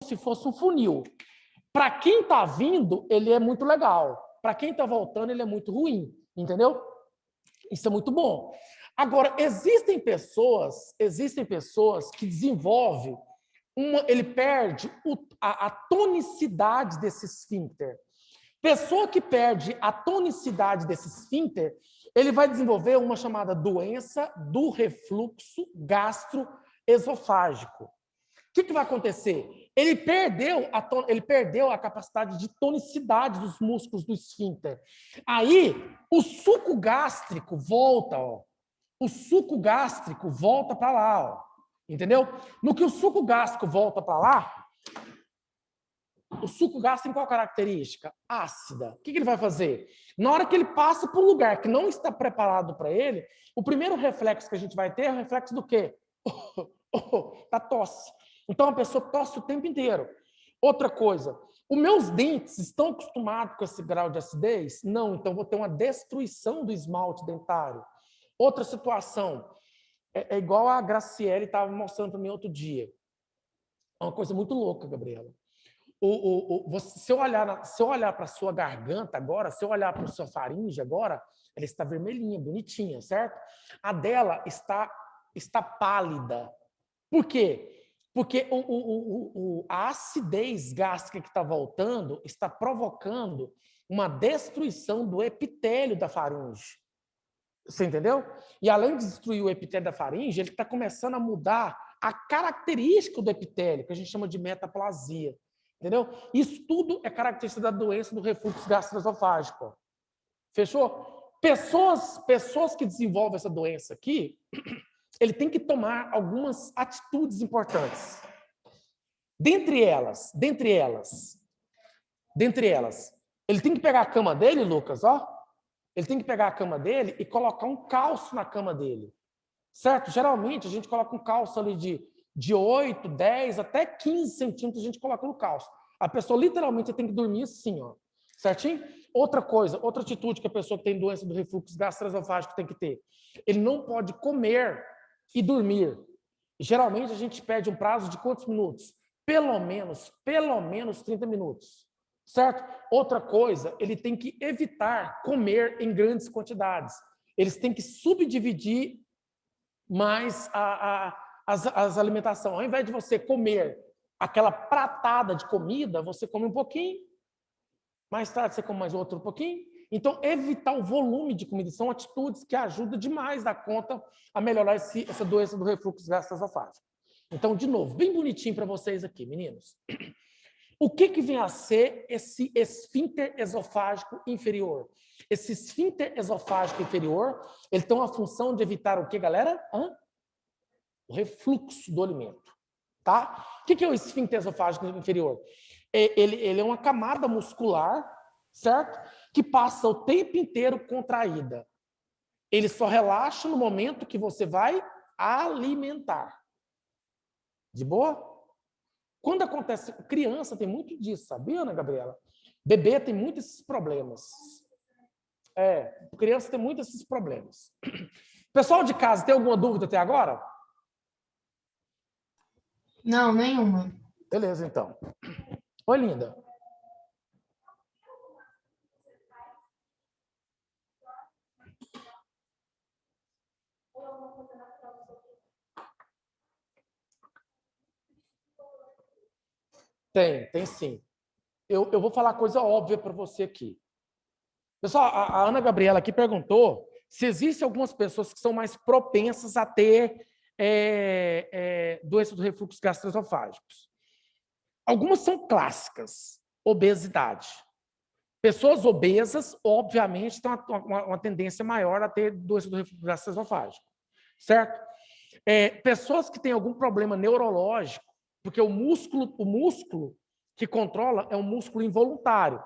se fosse um funil. Para quem está vindo, ele é muito legal. Para quem está voltando, ele é muito ruim. Entendeu? Isso é muito bom. Agora, existem pessoas que desenvolvem ele perde a tonicidade desse esfíncter. Pessoa que perde a tonicidade desse esfíncter, ele vai desenvolver uma chamada doença do refluxo gastroesofágico. O que vai acontecer? Ele perdeu a capacidade de tonicidade dos músculos do esfíncter. Aí, o suco gástrico volta, ó. O suco gástrico volta para lá, ó. Entendeu? No que o suco gástrico volta para lá, o suco gástrico tem qual característica? Ácida. O que ele vai fazer? Na hora que ele passa por um lugar que não está preparado para ele, o primeiro reflexo que a gente vai ter é o reflexo do quê? Da tosse. Então a pessoa tosse o tempo inteiro. Outra coisa, os meus dentes estão acostumados com esse grau de acidez? Não, então vou ter uma destruição do esmalte dentário. Outra situação, é igual a Graciele estava mostrando para mim outro dia. É uma coisa muito louca, Gabriela. Se eu olhar para a sua garganta agora, se eu olhar para a sua faringe agora, ela está vermelhinha, bonitinha, certo? A dela está pálida. Por quê? Porque a acidez gástrica que está voltando está provocando uma destruição do epitélio da faringe. Você entendeu? E além de destruir o epitélio da faringe, ele está começando a mudar a característica do epitélio, que a gente chama de metaplasia. Entendeu? Isso tudo é característica da doença do refluxo gastroesofágico. Fechou? Pessoas que desenvolvem essa doença aqui, ele tem que tomar algumas atitudes importantes. Dentre elas, ele tem que pegar a cama dele, Lucas, ó. Ele tem que pegar a cama dele e colocar um calço na cama dele. Certo? Geralmente, a gente coloca um calço ali de 8, 10, até 15 centímetros, a gente coloca no calço. A pessoa, literalmente, tem que dormir assim, ó. Certinho? Outra coisa, outra atitude que a pessoa que tem doença do refluxo gastroesofágico tem que ter. Ele não pode comer e dormir. Geralmente, a gente pede um prazo de quantos minutos? Pelo menos 30 minutos. Certo? Outra coisa, ele tem que evitar comer em grandes quantidades. Eles têm que subdividir mais as alimentações. Ao invés de você comer aquela pratada de comida, você come um pouquinho, mais tarde você come mais outro pouquinho. Então, evitar o volume de comida são atitudes que ajudam demais da conta a melhorar essa doença do refluxo gastroesofágico. Então, de novo, bem bonitinho para vocês aqui, meninos. O que vem a ser esse esfíncter esofágico inferior? Esse esfíncter esofágico inferior, ele tem uma função de evitar o que, galera? O refluxo do alimento. Tá? O que é o esfíncter esofágico inferior? Ele é uma camada muscular, certo? Que passa o tempo inteiro contraída. Ele só relaxa no momento que você vai alimentar. De boa? Quando acontece... Criança tem muito disso, sabia, Ana Gabriela? Bebê tem muitos esses problemas. Criança tem muitos esses problemas. Pessoal de casa, tem alguma dúvida até agora? Não, nenhuma. Beleza, então. Oi, linda. Tem sim. Eu vou falar coisa óbvia para você aqui. Pessoal, a Ana Gabriela aqui perguntou se existem algumas pessoas que são mais propensas a ter doença do refluxo gastroesofágicos. Algumas são clássicas. Obesidade. Pessoas obesas, obviamente, têm uma tendência maior a ter doença do refluxo gastroesofágico. Certo? Pessoas que têm algum problema neurológico, porque o músculo que controla é um músculo involuntário.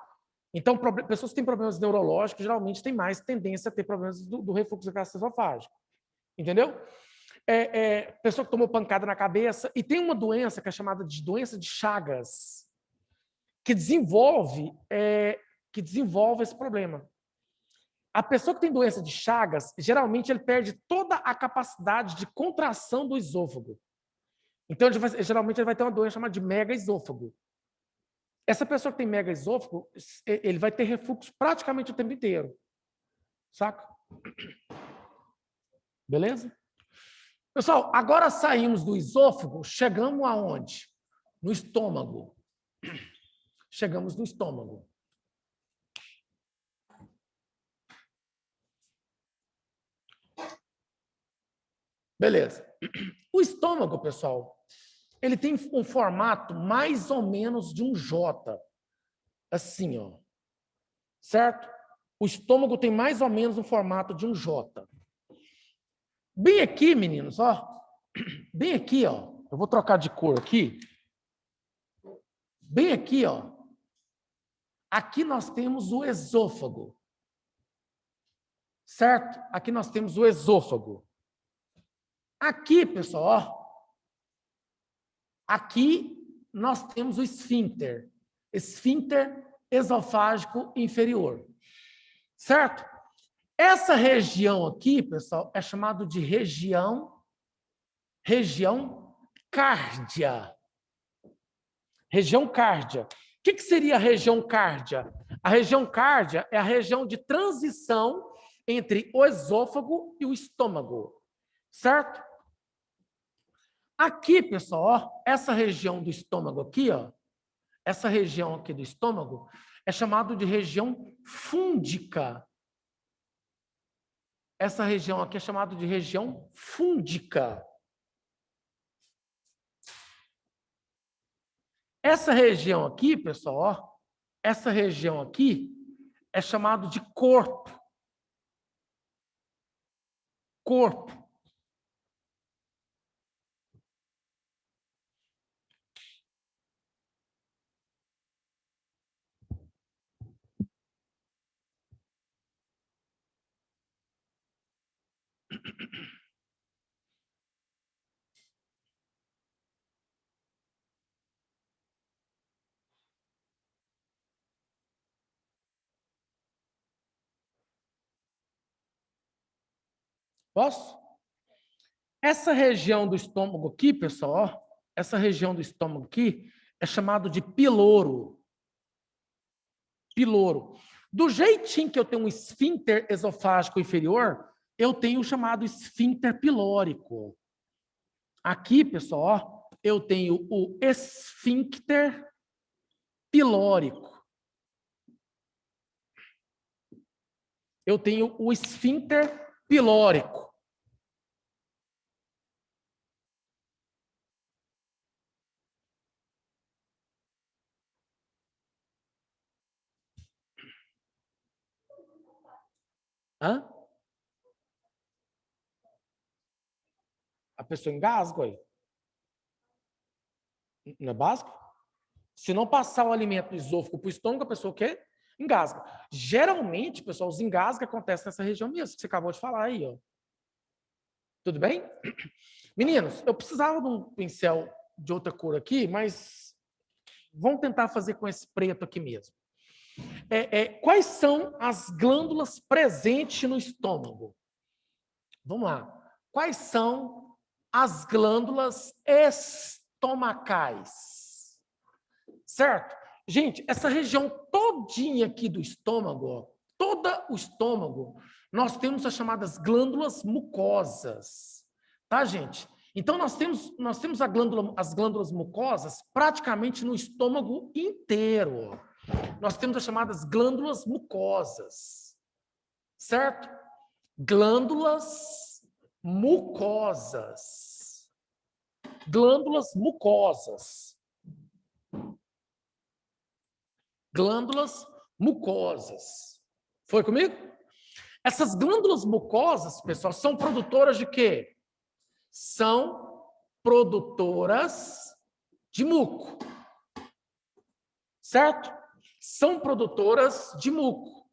Então, pessoas que têm problemas neurológicos geralmente têm mais tendência a ter problemas do refluxo gastroesofágico. Entendeu? Pessoa que tomou pancada na cabeça e tem uma doença que é chamada de doença de Chagas, que desenvolve esse problema. A pessoa que tem doença de Chagas, geralmente ele perde toda a capacidade de contração do esôfago. Então, geralmente, ele vai ter uma doença chamada de mega-esôfago. Essa pessoa que tem mega-esôfago, ele vai ter refluxo praticamente o tempo inteiro. Saca? Beleza? Pessoal, agora saímos do esôfago, chegamos aonde? No estômago. Chegamos no estômago. Beleza. O estômago, pessoal, ele tem um formato mais ou menos de um J. Assim, ó. Certo? O estômago tem mais ou menos um formato de um J. Bem aqui, meninos, ó. Bem aqui, ó. Eu vou trocar de cor aqui. Bem aqui, ó. Aqui nós temos o esôfago. Certo? Aqui nós temos o esôfago. Aqui, pessoal, ó. Aqui nós temos o esfíncter. Esfíncter esofágico inferior. Certo? Essa região aqui, pessoal, é chamado de região cárdia. Região cárdia. O que seria a região cárdia? A região cárdia é a região de transição entre o esôfago e o estômago. Certo? Aqui, pessoal, ó, essa região do estômago aqui, ó, essa região aqui do estômago é chamado de região fúndica. Essa região aqui é chamada de região fúndica. Essa região aqui, pessoal, ó, essa região aqui é chamado de corpo. Corpo. Posso? Essa região do estômago aqui, pessoal, ó, essa região do estômago aqui é chamado de piloro. Piloro. Do jeitinho que eu tenho um esfíncter esofágico inferior, eu tenho o chamado esfíncter pilórico. Aqui, pessoal, ó, eu tenho o esfíncter pilórico. Eu tenho o esfíncter pilórico. Hã? A pessoa engasga aí. Não é básico? Se não passar o alimento do esôfago para o estômago, a pessoa o quê? Engasga. Geralmente, pessoal, os engasgos acontecem nessa região mesmo, que você acabou de falar aí, ó. Tudo bem? Meninos, eu precisava de um pincel de outra cor aqui, mas vamos tentar fazer com esse preto aqui mesmo. Quais são as glândulas presentes no estômago? Vamos lá. Quais são as glândulas estomacais? Certo? Gente, essa região todinha aqui do estômago, ó, todo o estômago, nós temos as chamadas glândulas mucosas. Tá, gente? Então, nós temos as glândulas mucosas praticamente no estômago inteiro. Nós temos as chamadas glândulas mucosas. Certo? Glândulas mucosas. Glândulas mucosas. Glândulas mucosas. Foi comigo? Essas glândulas mucosas, pessoal, são produtoras de quê? São produtoras de muco. Certo? São produtoras de muco.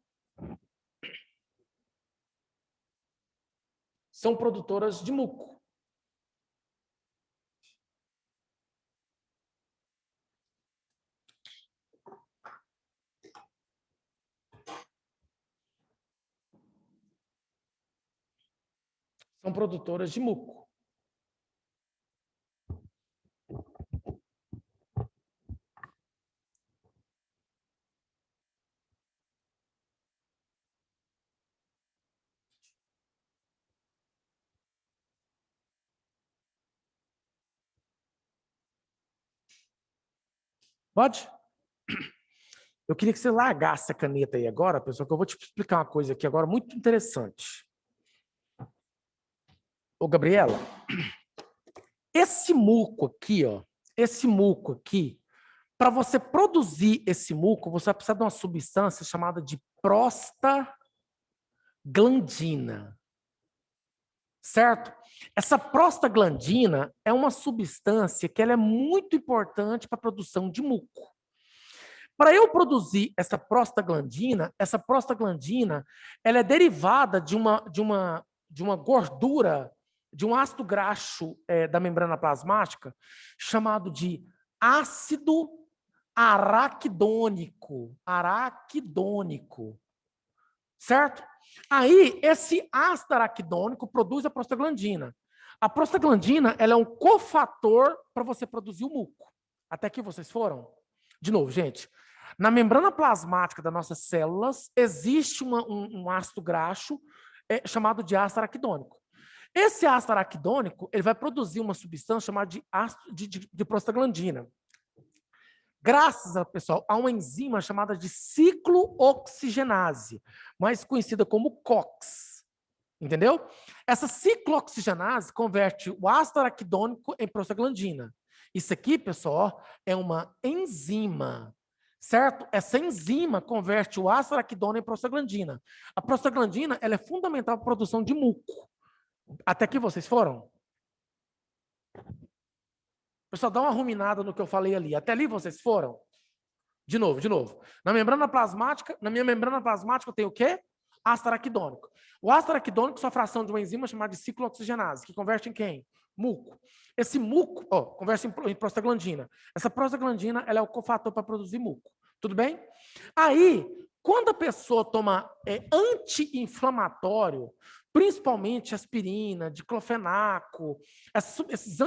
São produtoras de muco. São produtoras de muco. Pode? Eu queria que você largasse a caneta aí agora, pessoal, que eu vou te explicar uma coisa aqui agora muito interessante. Ô, Gabriela, esse muco aqui, ó, esse muco aqui, para você produzir esse muco, você vai precisar de uma substância chamada de prostaglandina. Certo? Essa prostaglandina é uma substância que ela é muito importante para a produção de muco. Para eu produzir essa prostaglandina, ela é derivada de uma gordura, de um ácido graxo da membrana plasmática, chamado de ácido araquidônico. Araquidônico. Certo? Aí, esse ácido araquidônico produz a prostaglandina. A prostaglandina, ela é um cofator para você produzir o muco. Até aqui vocês foram? De novo, gente. Na membrana plasmática das nossas células, existe um ácido graxo chamado de ácido araquidônico. Esse ácido araquidônico, ele vai produzir uma substância chamada de ácido de prostaglandina. Graças, pessoal, a uma enzima chamada de ciclooxigenase, mais conhecida como COX. Entendeu? Essa ciclooxigenase converte o ácido araquidônico em prostaglandina. Isso aqui, pessoal, é uma enzima, certo? Essa enzima converte o ácido araquidônico em prostaglandina. A prostaglandina, ela é fundamental para a produção de muco. Até aqui vocês foram? Pessoal, dá uma ruminada no que eu falei ali. Até ali vocês foram? De novo, de novo. Na minha membrana plasmática eu tenho o quê? Ácido araquidônico. O ácido araquidônico é uma fração de uma enzima chamada de ciclooxigenase, que converte em quem? Muco. Esse muco, converte em prostaglandina. Essa prostaglandina, ela é o cofator para produzir muco. Tudo bem? Aí, quando a pessoa toma anti-inflamatório, principalmente aspirina, diclofenaco, esses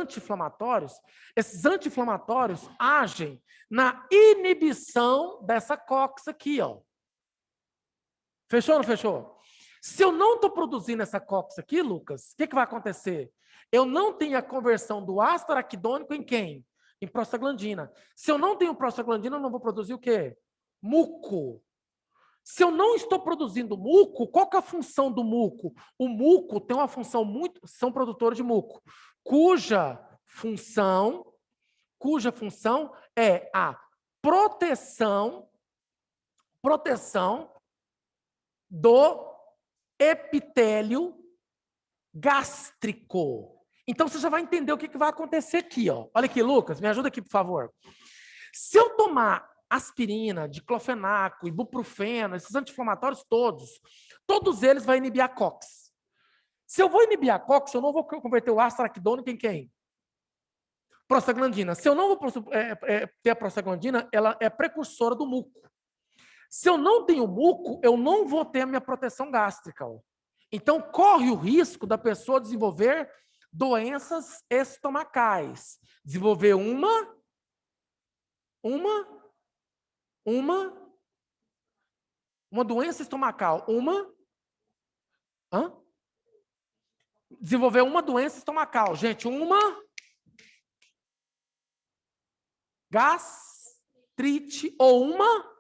anti-inflamatórios agem na inibição dessa COX aqui, ó. Fechou ou não fechou? Se eu não estou produzindo essa COX aqui, Lucas, o que vai acontecer? Eu não tenho a conversão do ácido araquidônico em quem? Em prostaglandina. Se eu não tenho prostaglandina, eu não vou produzir o quê? Muco. Se eu não estou produzindo muco, qual que é a função do muco? O muco tem uma função são produtores de muco, cuja função é a proteção do epitélio gástrico. Então você já vai entender o que vai acontecer aqui, ó. Olha aqui, Lucas, me ajuda aqui, por favor. Se eu tomar aspirina, diclofenaco, ibuprofeno, esses anti-inflamatórios todos eles vão inibir a COX. Se eu vou inibir a COX, eu não vou converter o ácido araquidônico em quem? Prostaglandina. Se eu não vou ter a prostaglandina, ela é precursora do muco. Se eu não tenho muco, eu não vou ter a minha proteção gástrica. Ó. Então, corre o risco da pessoa desenvolver doenças estomacais. Desenvolver uma doença estomacal. Desenvolver uma doença estomacal. Gente, uma gastrite ou uma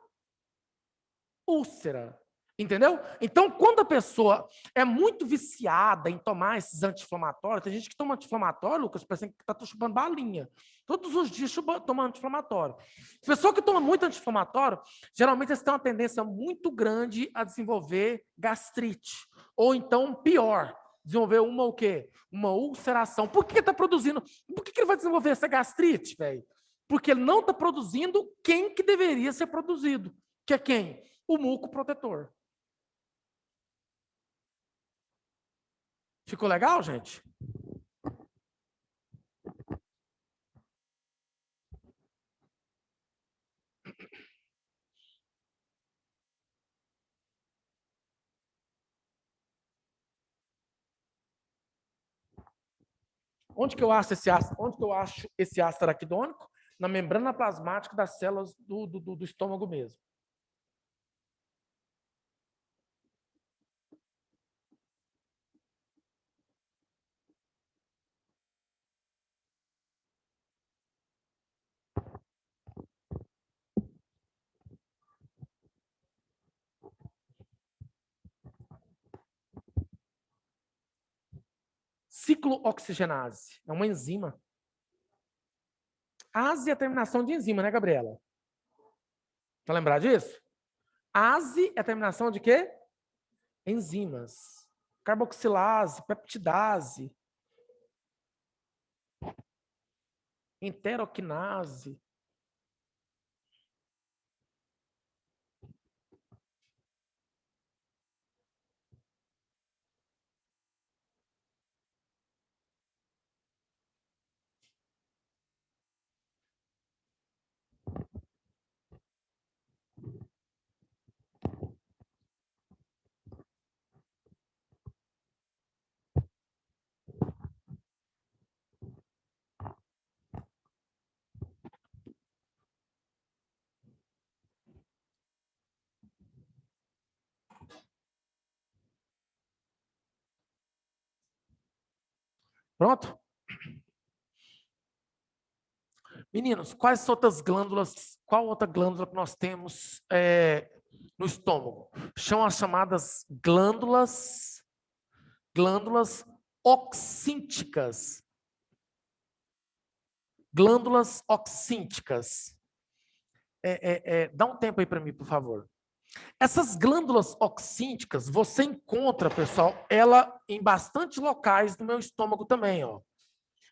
úlcera. Entendeu? Então, quando a pessoa é muito viciada em tomar esses anti-inflamatórios, tem gente que toma anti-inflamatório, Lucas, parece que está chupando balinha. Todos os dias toma anti-inflamatório. A pessoa que toma muito anti-inflamatório, geralmente eles têm uma tendência muito grande a desenvolver gastrite. Ou então, pior, desenvolver o quê? Uma ulceração. Por que está produzindo? Por que ele vai desenvolver essa gastrite, velho? Porque ele não está produzindo quem que deveria ser produzido. Que é quem? O muco protetor. Ficou legal, gente? Onde que eu acho esse ácido araquidônico? Na membrana plasmática das células do estômago mesmo. ciclooxigenase. É uma enzima. Ase é a terminação de enzima, né, Gabriela? Tá lembrar disso? Ase é a terminação de quê? Enzimas. Carboxilase, peptidase, enteroquinase. Pronto? Meninos, quais outras glândulas, qual outra glândula que nós temos no estômago? São as chamadas glândulas oxínticas. Glândulas oxínticas. Dá um tempo aí para mim, por favor. Essas glândulas oxínticas, você encontra, pessoal, ela em bastante locais do meu estômago também, ó.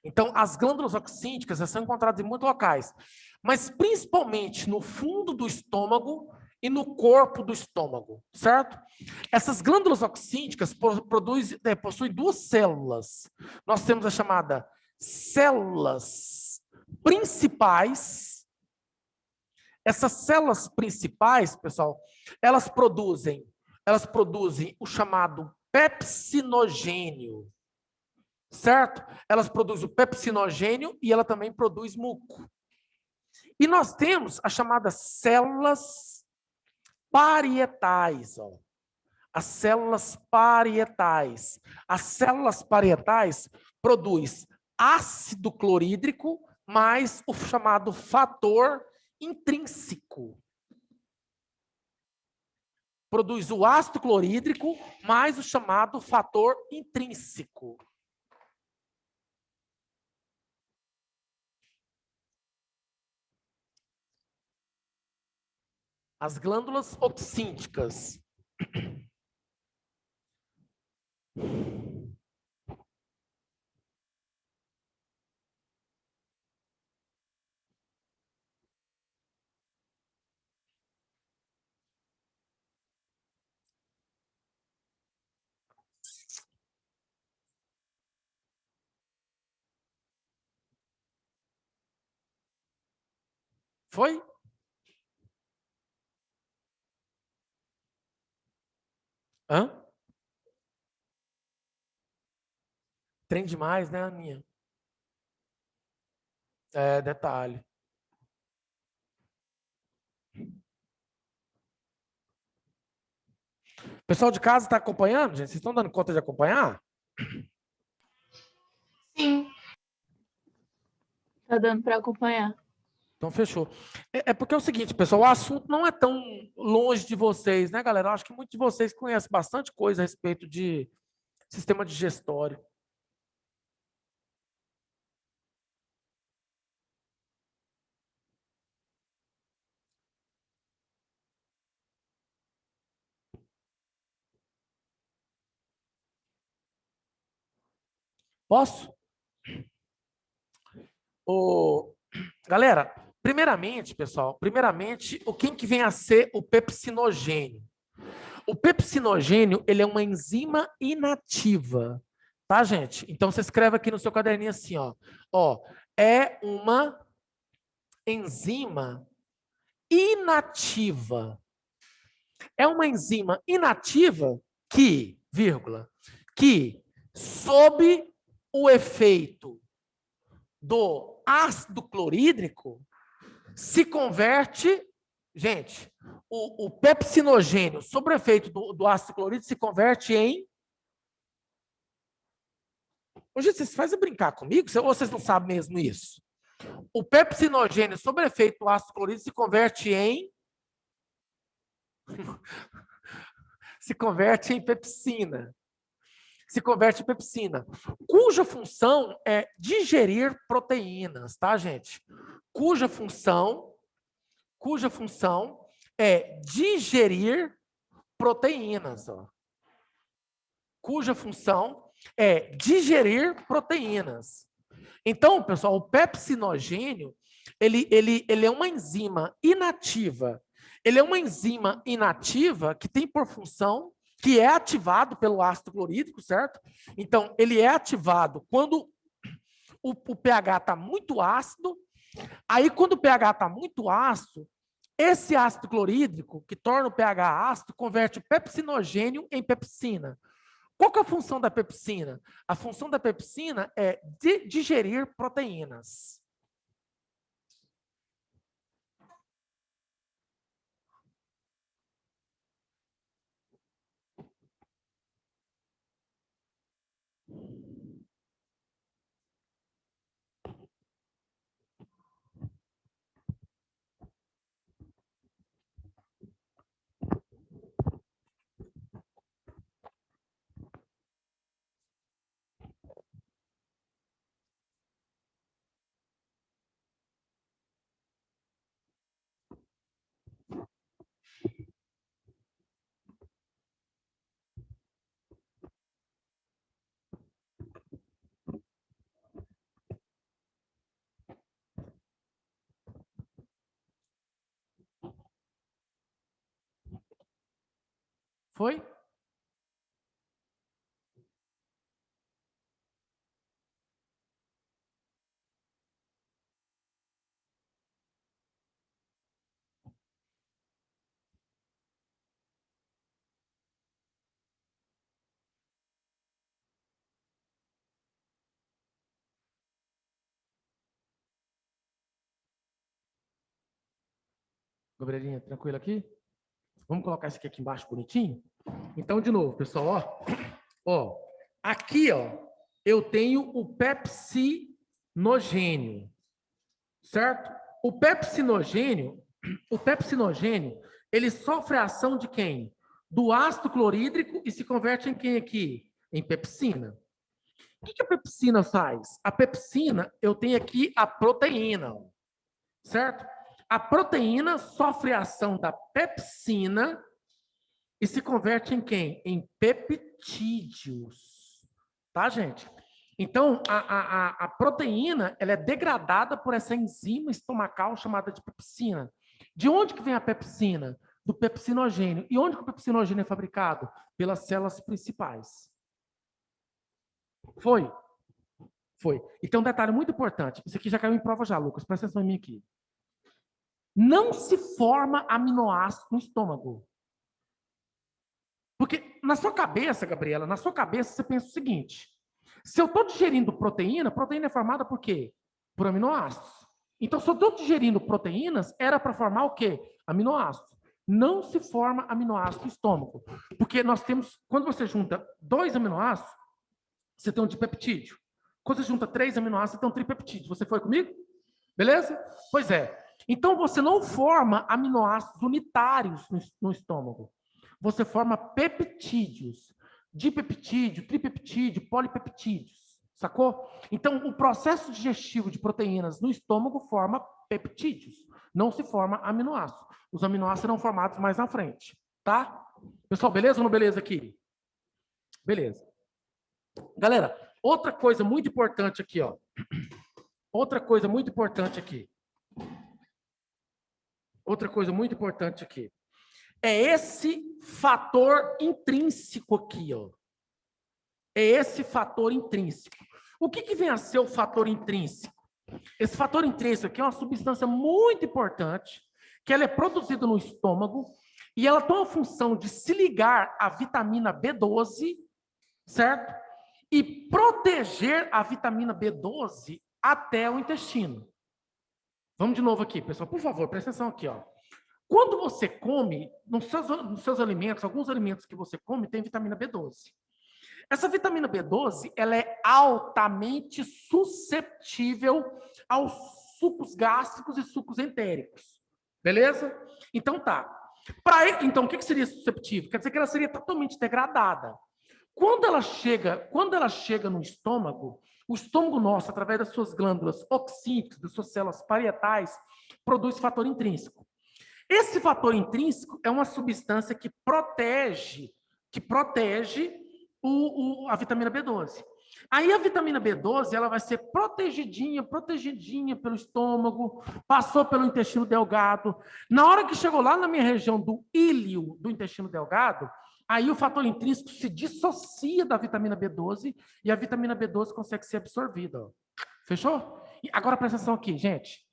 Então, as glândulas oxínticas são encontradas em muitos locais, mas principalmente no fundo do estômago e no corpo do estômago, certo? Essas glândulas oxínticas possuem duas células. Nós temos a chamada células principais. Essas células principais, pessoal, elas produzem o chamado pepsinogênio. Certo? Elas produzem o pepsinogênio e ela também produz muco. E nós temos as chamadas células parietais. Ó. As células parietais. As células parietais produzem ácido clorídrico mais o chamado fator intrínseco. Produz o ácido clorídrico mais o chamado fator intrínseco. As glândulas oxínticas. Foi? Hã? Trem demais, né, Aninha? Detalhe. O pessoal de casa está acompanhando, gente? Vocês estão dando conta de acompanhar? Sim. Tá dando para acompanhar. Então, fechou. Porque é o seguinte, pessoal, o assunto não é tão longe de vocês, né, galera? Eu acho que muitos de vocês conhecem bastante coisa a respeito de sistema digestório. Posso? Galera, primeiramente, pessoal, quem que vem a ser o pepsinogênio? O pepsinogênio, ele é uma enzima inativa, tá, gente? Então, você escreve aqui no seu caderninho assim, ó, é uma enzima inativa. É uma enzima inativa que sob o efeito do ácido clorídrico, se converte, gente, o pepsinogênio, sob o efeito do ácido clorídrico, se converte em... Hoje vocês fazem brincar comigo? Ou vocês não sabem mesmo isso? O pepsinogênio, sob o efeito do ácido clorídrico, se converte em... se converte em pepsina. se converte em pepsina, cuja função é digerir proteínas, tá, gente? Cuja função é digerir proteínas, ó. Cuja função é digerir proteínas. Então, pessoal, o pepsinogênio, ele é uma enzima inativa. Ele é uma enzima inativa que tem por função, que é ativado pelo ácido clorídrico, certo? Então, ele é ativado quando o pH está muito ácido. Aí, quando o pH está muito ácido, esse ácido clorídrico, que torna o pH ácido, converte o pepsinogênio em pepsina. Qual que é a função da pepsina? A função da pepsina é digerir proteínas. Foi? Gabrielinha, tranquilo aqui? Vamos colocar isso aqui embaixo bonitinho? Então, de novo, pessoal, ó, aqui, ó, eu tenho o pepsinogênio, certo? O pepsinogênio, ele sofre a ação de quem? Do ácido clorídrico e se converte em quem aqui? Em pepsina. O que a pepsina faz? A pepsina, eu tenho aqui a proteína, certo? A proteína sofre a ação da pepsina e se converte em quem? Em peptídeos. Tá, gente? Então, a proteína ela é degradada por essa enzima estomacal chamada de pepsina. De onde que vem a pepsina? Do pepsinogênio. E onde que o pepsinogênio é fabricado? Pelas células principais. Foi? Foi. Então, um detalhe muito importante. Isso aqui já caiu em prova já, Lucas. Presta atenção em mim aqui. Não se forma aminoácido no estômago. Porque na sua cabeça, Gabriela, na sua cabeça você pensa o seguinte: se eu estou digerindo proteína, proteína é formada por quê? Por aminoácidos. Então, se eu estou digerindo proteínas, era para formar o quê? Aminoácidos. Não se forma aminoácido no estômago. Porque nós temos, quando você junta 2 aminoácidos, você tem um dipeptídeo. Quando você junta 3 aminoácidos, você tem um tripeptídeo. Você foi comigo? Beleza? Pois é. Então, você não forma aminoácidos unitários no estômago. Você forma peptídeos. Dipeptídeo, tripeptídeo, polipeptídeos. Sacou? Então, o processo digestivo de proteínas no estômago forma peptídeos. Não se forma aminoácido. Os aminoácidos serão formados mais na frente. Tá? Pessoal, beleza ou não beleza aqui? Beleza. Galera, outra coisa muito importante aqui, ó. Outra coisa muito importante aqui. Outra coisa muito importante aqui. É esse fator intrínseco aqui, ó. É esse fator intrínseco. O que vem a ser o fator intrínseco? Esse fator intrínseco aqui é uma substância muito importante, que ela é produzida no estômago e ela tem a função de se ligar à vitamina B12, certo? E proteger a vitamina B12 até o intestino. Vamos de novo aqui, pessoal. Por favor, presta atenção aqui, ó. Quando você come, nos seus alimentos, alguns alimentos que você come tem vitamina B12. Essa vitamina B12, ela é altamente susceptível aos sucos gástricos e sucos entéricos. Beleza? Então tá. Então, o que seria susceptível? Quer dizer que ela seria totalmente degradada. Quando ela chega no estômago, o estômago nosso, através das suas glândulas oxínicas, das suas células parietais, produz fator intrínseco. Esse fator intrínseco é uma substância que protege a vitamina B12. Aí a vitamina B12 ela vai ser protegidinha pelo estômago, passou pelo intestino delgado. Na hora que chegou lá na minha região do íleo do intestino delgado, aí o fator intrínseco se dissocia da vitamina B12 e a vitamina B12 consegue ser absorvida. Fechou? E agora presta atenção aqui, gente.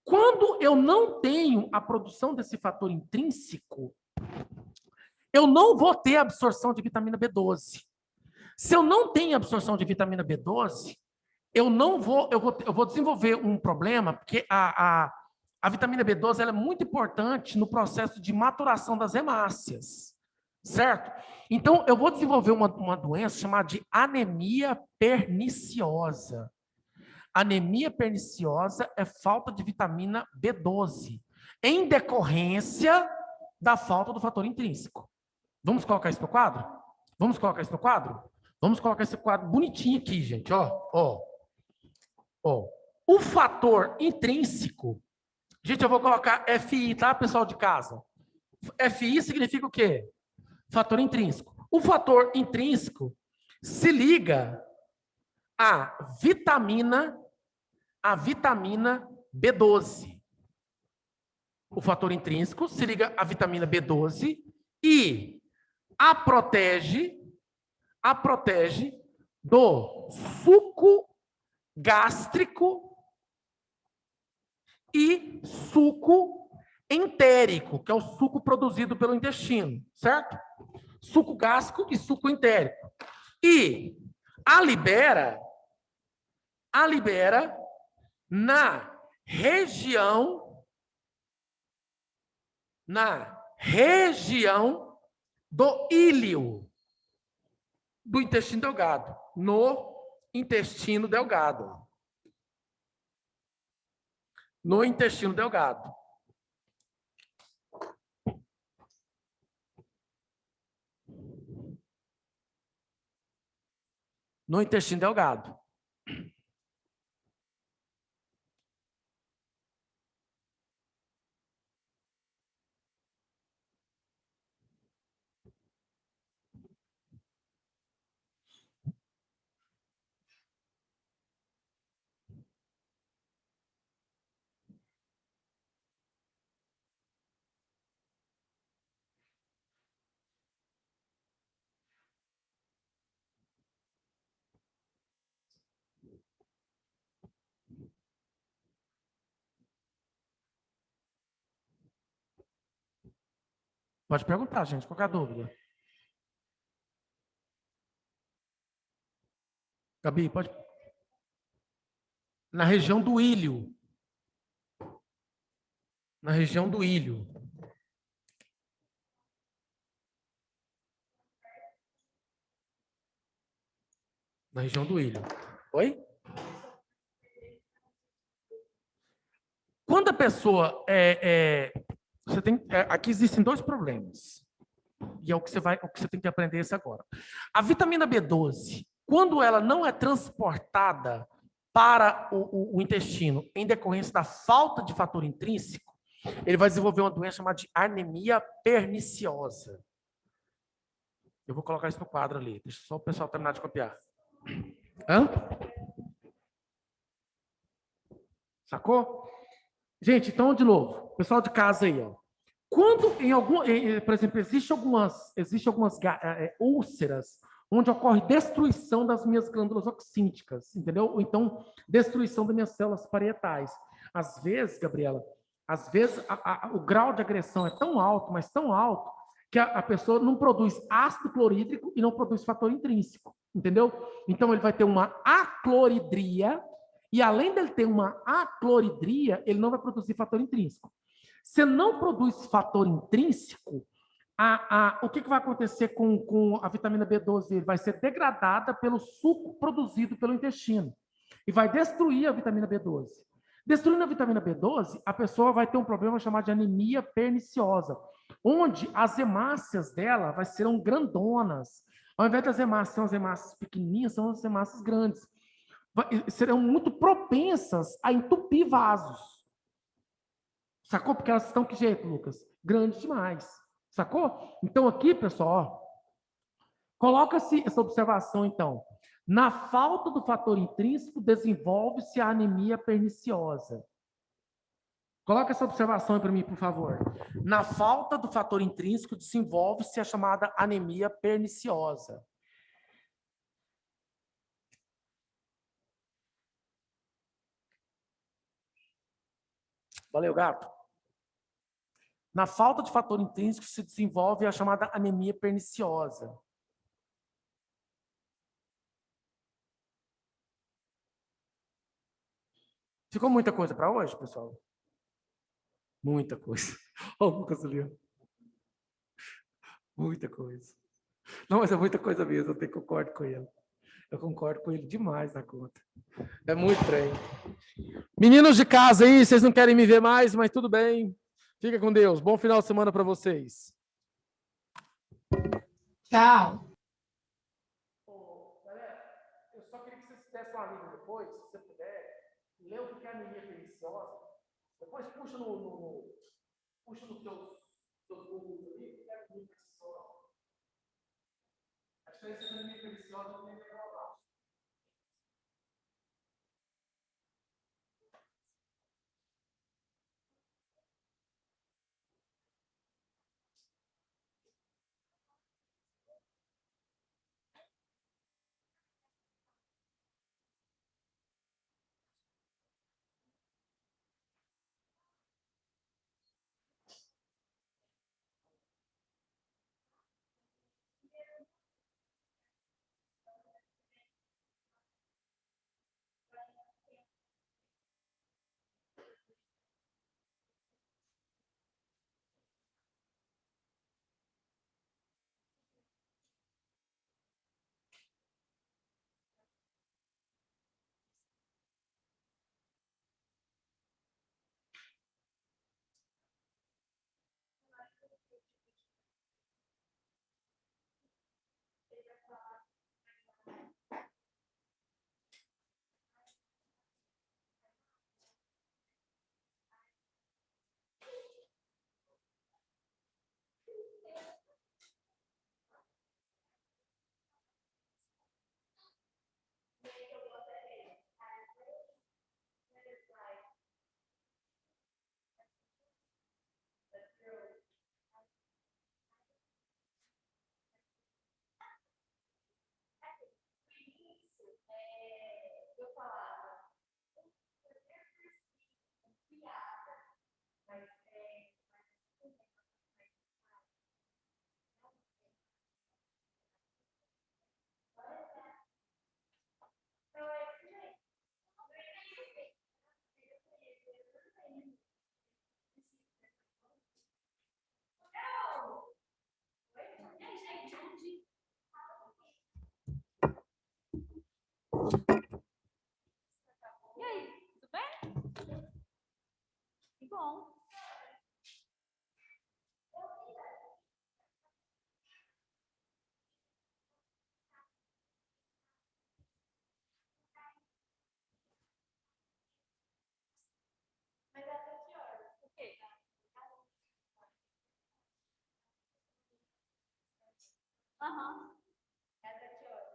Quando eu não tenho a produção desse fator intrínseco, eu não vou ter absorção de vitamina B12. Se eu não tenho absorção de vitamina B12, eu vou desenvolver um problema, porque a vitamina B12 ela é muito importante no processo de maturação das hemácias, certo? Então, eu vou desenvolver uma doença chamada de anemia perniciosa. Anemia perniciosa é falta de vitamina B12, em decorrência da falta do fator intrínseco. Vamos colocar isso no quadro? Vamos colocar isso no quadro? Vamos colocar esse quadro bonitinho aqui, gente. Ó. O fator intrínseco, gente, eu vou colocar FI, tá, pessoal de casa? FI significa o quê? Fator intrínseco. O fator intrínseco se liga à vitamina B12. O fator intrínseco se liga à vitamina B12 e a protege do suco gástrico e suco entérico, que é o suco produzido pelo intestino, certo? Suco gástrico e suco entérico. E a libera na região do íleo do intestino delgado, no intestino delgado. No intestino delgado. No intestino delgado. Pode perguntar, gente, qualquer dúvida. Gabi, pode. Na região do íleo. Na região do íleo. Na região do íleo. Oi? Quando a pessoa aqui existem dois problemas. E é o que você tem que aprender isso agora. A vitamina B12, quando ela não é transportada para o intestino em decorrência da falta de fator intrínseco, ele vai desenvolver uma doença chamada de anemia perniciosa. Eu vou colocar isso no quadro ali. Deixa só o pessoal terminar de copiar. Hã? Sacou? Gente, então, de novo, pessoal de casa aí, ó. Quando por exemplo, existe algumas úlceras onde ocorre destruição das minhas glândulas oxínicas, entendeu? Ou então, destruição das minhas células parietais. Às vezes, Gabriela, o grau de agressão é tão alto, mas tão alto, que a pessoa não produz ácido clorídrico e não produz fator intrínseco, entendeu? Então, ele vai ter uma acloridria, e além dele ter uma acloridria, ele não vai produzir fator intrínseco. Se não produz fator intrínseco, o que vai acontecer com a vitamina B12? Ele vai ser degradada pelo suco produzido pelo intestino e vai destruir a vitamina B12. Destruindo a vitamina B12, a pessoa vai ter um problema chamado de anemia perniciosa, onde as hemácias dela serão grandonas, Ao invés das hemácias serem as hemácias pequenininhas, são as hemácias grandes. Serão muito propensas a entupir vasos. Sacou? Porque elas estão que jeito, Lucas? Grande demais. Sacou? Então aqui, pessoal, ó, coloca-se essa observação, então. Na falta do fator intrínseco, desenvolve-se a anemia perniciosa. Coloca essa observação para mim, por favor. Na falta do fator intrínseco, desenvolve-se a chamada anemia perniciosa. Valeu, gato. Na falta de fator intrínseco, se desenvolve a chamada anemia perniciosa. Ficou muita coisa para hoje, pessoal? Muita coisa. Olha o Lucas ali. Muita coisa. Não, mas é muita coisa mesmo, eu concordo com ele. Eu concordo com ele demais na conta. É muito trem. Meninos de casa aí, vocês não querem me ver mais, mas tudo bem. Fica com Deus. Bom final de semana para vocês. Tchau. Galera, eu só queria que vocês dessem uma lida depois, se você puder, lê o que é anemia perniciosa. Depois puxa puxa nos seus Google ali, o que é anemia perniciosa. A diferença da anemia perniciosa e anemia perniciosa. E aí, tudo bem? Que bom. Mas é até que horas? Por quê? Aham. É até que horas?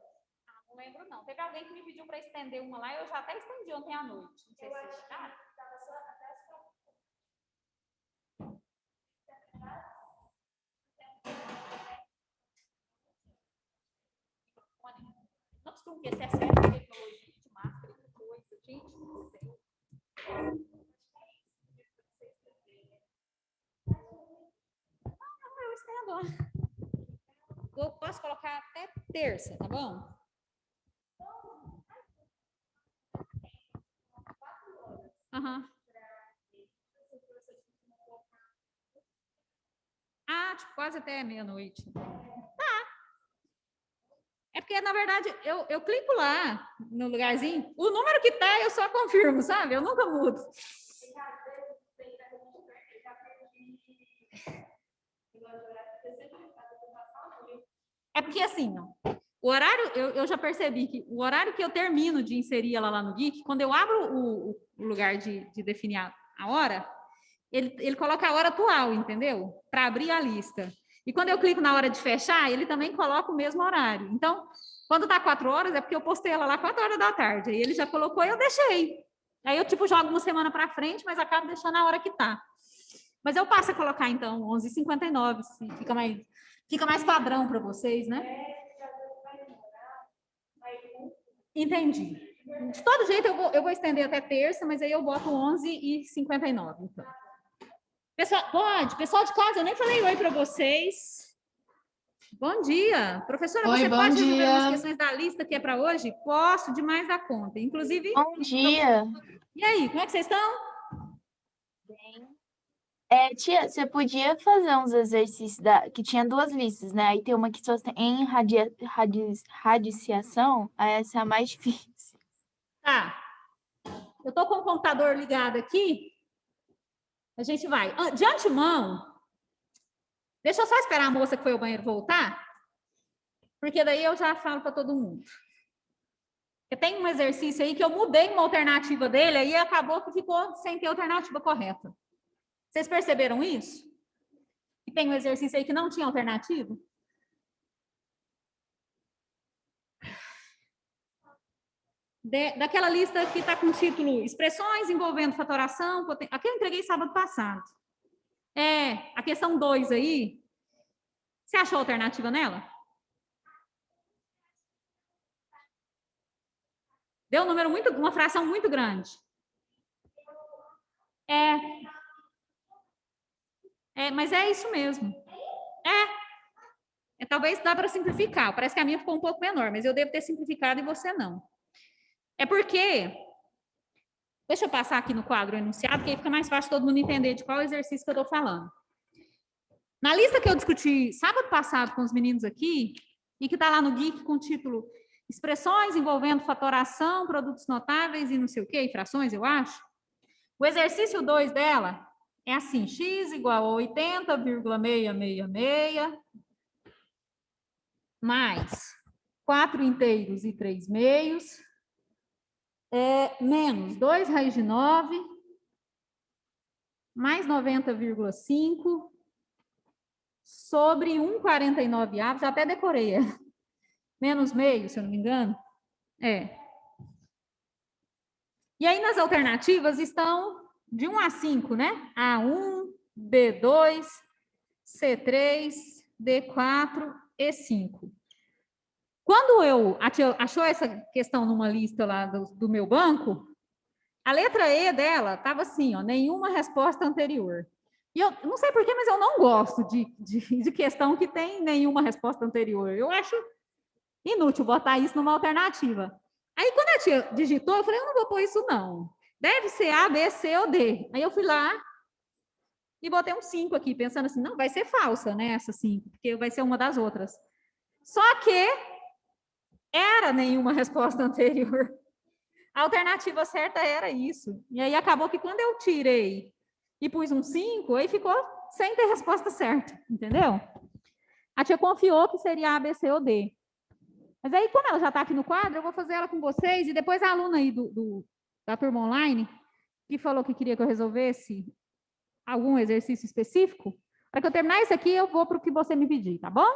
Ah, não lembro não. Teve alguém que me pediu para estender uma lá, eu já até estendi ontem à noite. Não sei se vocês chegaram. Estava só até as 4. Não costumo ter excesso de tecnologia, de máscara, de coisa. Gente, não sei. Eu estendo. Eu posso colocar até terça, tá bom? Aham. Ah, tipo, quase até meia-noite. Tá. É porque, na verdade, eu clico lá no lugarzinho, o número que tá, eu só confirmo, sabe? Eu nunca mudo. É porque, assim, ó, O horário, eu já percebi que o horário que eu termino de inserir ela lá no Geek, quando eu abro o lugar de definir a hora, ele coloca a hora atual, entendeu? Para abrir a lista. E quando eu clico na hora de fechar, ele também coloca o mesmo horário. Então, quando está 4 horas, é porque eu postei ela lá 4 horas da tarde. Aí ele já colocou e eu deixei. Aí eu, tipo, jogo uma semana para frente, mas acabo deixando a hora que tá. Mas eu passo a colocar, então, 11h59, fica mais padrão para vocês, né? Entendi. De todo jeito, eu vou estender até terça, mas aí eu boto 11h59, então. Pessoal de casa, eu nem falei oi para vocês. Bom dia. Professora, Oi, você bom pode resolver dia. umas questões da lista que é para hoje? Posso, demais da conta. Inclusive... Bom dia. E aí, como é que vocês estão? Tia, você podia fazer uns exercícios que tinha 2 listas, né? Aí tem uma que só tem em radiciação, aí essa é a mais difícil. Tá. Eu estou com o computador ligado aqui. A gente vai. De antemão, deixa eu só esperar a moça que foi ao banheiro voltar, porque daí eu já falo para todo mundo. Porque tem um exercício aí que eu mudei uma alternativa dele, aí acabou que ficou sem ter alternativa correta. Vocês perceberam isso? Que tem um exercício aí que não tinha alternativa? Daquela lista que está com o título Expressões envolvendo fatoração, aqui eu entreguei sábado passado. A questão 2 aí, você achou alternativa nela? Deu um número uma fração muito grande. Mas é isso mesmo. Talvez dá para simplificar. Parece que a minha ficou um pouco menor, mas eu devo ter simplificado e você não. É porque... Deixa eu passar aqui no quadro enunciado, que aí fica mais fácil todo mundo entender de qual exercício que eu estou falando. Na lista que eu discuti sábado passado com os meninos aqui, e que está lá no Geek com o título Expressões envolvendo fatoração, produtos notáveis e não sei o quê, frações, eu acho. O exercício 2 dela é assim, x igual a 80,666 mais 4 inteiros e 3 meios, menos 2 raiz de 9, mais 90,5 sobre 1,49 avos, já até decorei, menos meio, se eu não me engano. E aí, nas alternativas, estão de 1 a 5, né? A1, B2, C3, D4 e 5. Quando a tia achou essa questão numa lista lá do meu banco, a letra E dela estava assim, ó, nenhuma resposta anterior. E eu não sei porquê, mas eu não gosto de questão que tem nenhuma resposta anterior. Eu acho inútil botar isso numa alternativa. Aí, quando a tia digitou, eu falei, eu não vou pôr isso, não. Deve ser A, B, C ou D. Aí eu fui lá e botei um 5 aqui, pensando assim, não, vai ser falsa, né, essa 5, porque vai ser uma das outras. Só que era nenhuma resposta anterior. A alternativa certa era isso. E aí acabou que quando eu tirei e pus um 5, aí ficou sem ter resposta certa, entendeu? A tia confiou que seria A, B, C ou D. Mas aí, como ela já está aqui no quadro, eu vou fazer ela com vocês, e depois a aluna aí da turma online, que falou que queria que eu resolvesse algum exercício específico, para que eu terminar isso aqui, eu vou para o que você me pedir, tá bom?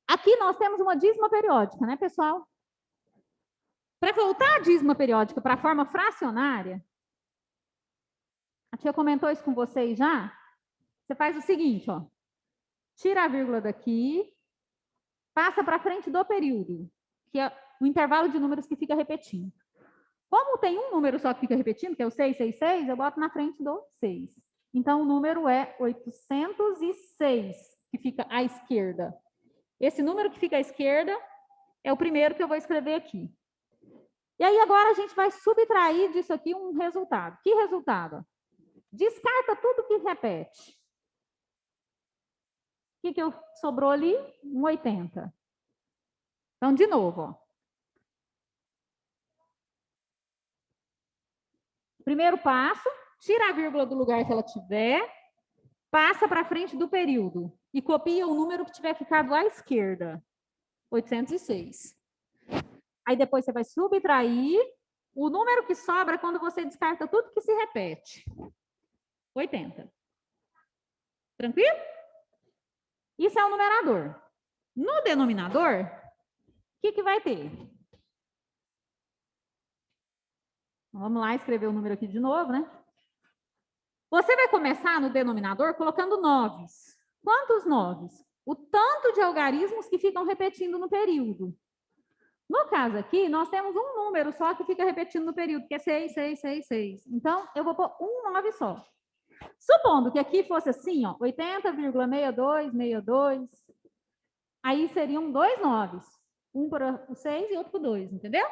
Aqui nós temos uma dízima periódica, né, pessoal? Para voltar a dízima periódica para a forma fracionária, a tia comentou isso com vocês já, você faz o seguinte, ó, tira a vírgula daqui, passa para frente do período, que é o intervalo de números que fica repetindo. Como tem um número só que fica repetindo, que é o 666, eu boto na frente do 6. Então, o número é 806, que fica à esquerda. Esse número que fica à esquerda é o primeiro que eu vou escrever aqui. E aí, agora, a gente vai subtrair disso aqui um resultado. Que resultado? Descarta tudo que repete. O que sobrou ali? Um 80. Então, de novo, ó. Primeiro passo, tira a vírgula do lugar que ela tiver, passa para frente do período e copia o número que tiver ficado à esquerda. 806. Aí depois você vai subtrair o número que sobra quando você descarta tudo que se repete. 80. Tranquilo? Isso é o numerador. No denominador, o que vai ter? Vamos lá escrever o número aqui de novo, né? Você vai começar no denominador colocando noves. Quantos noves? O tanto de algarismos que ficam repetindo no período. No caso aqui, nós temos um número só que fica repetindo no período, que é 6, 6, 6, 6. Então, eu vou pôr um 9 só. Supondo que aqui fosse assim, ó, 80,6262, aí seriam dois noves. Um para o 6 e outro para o 2, entendeu?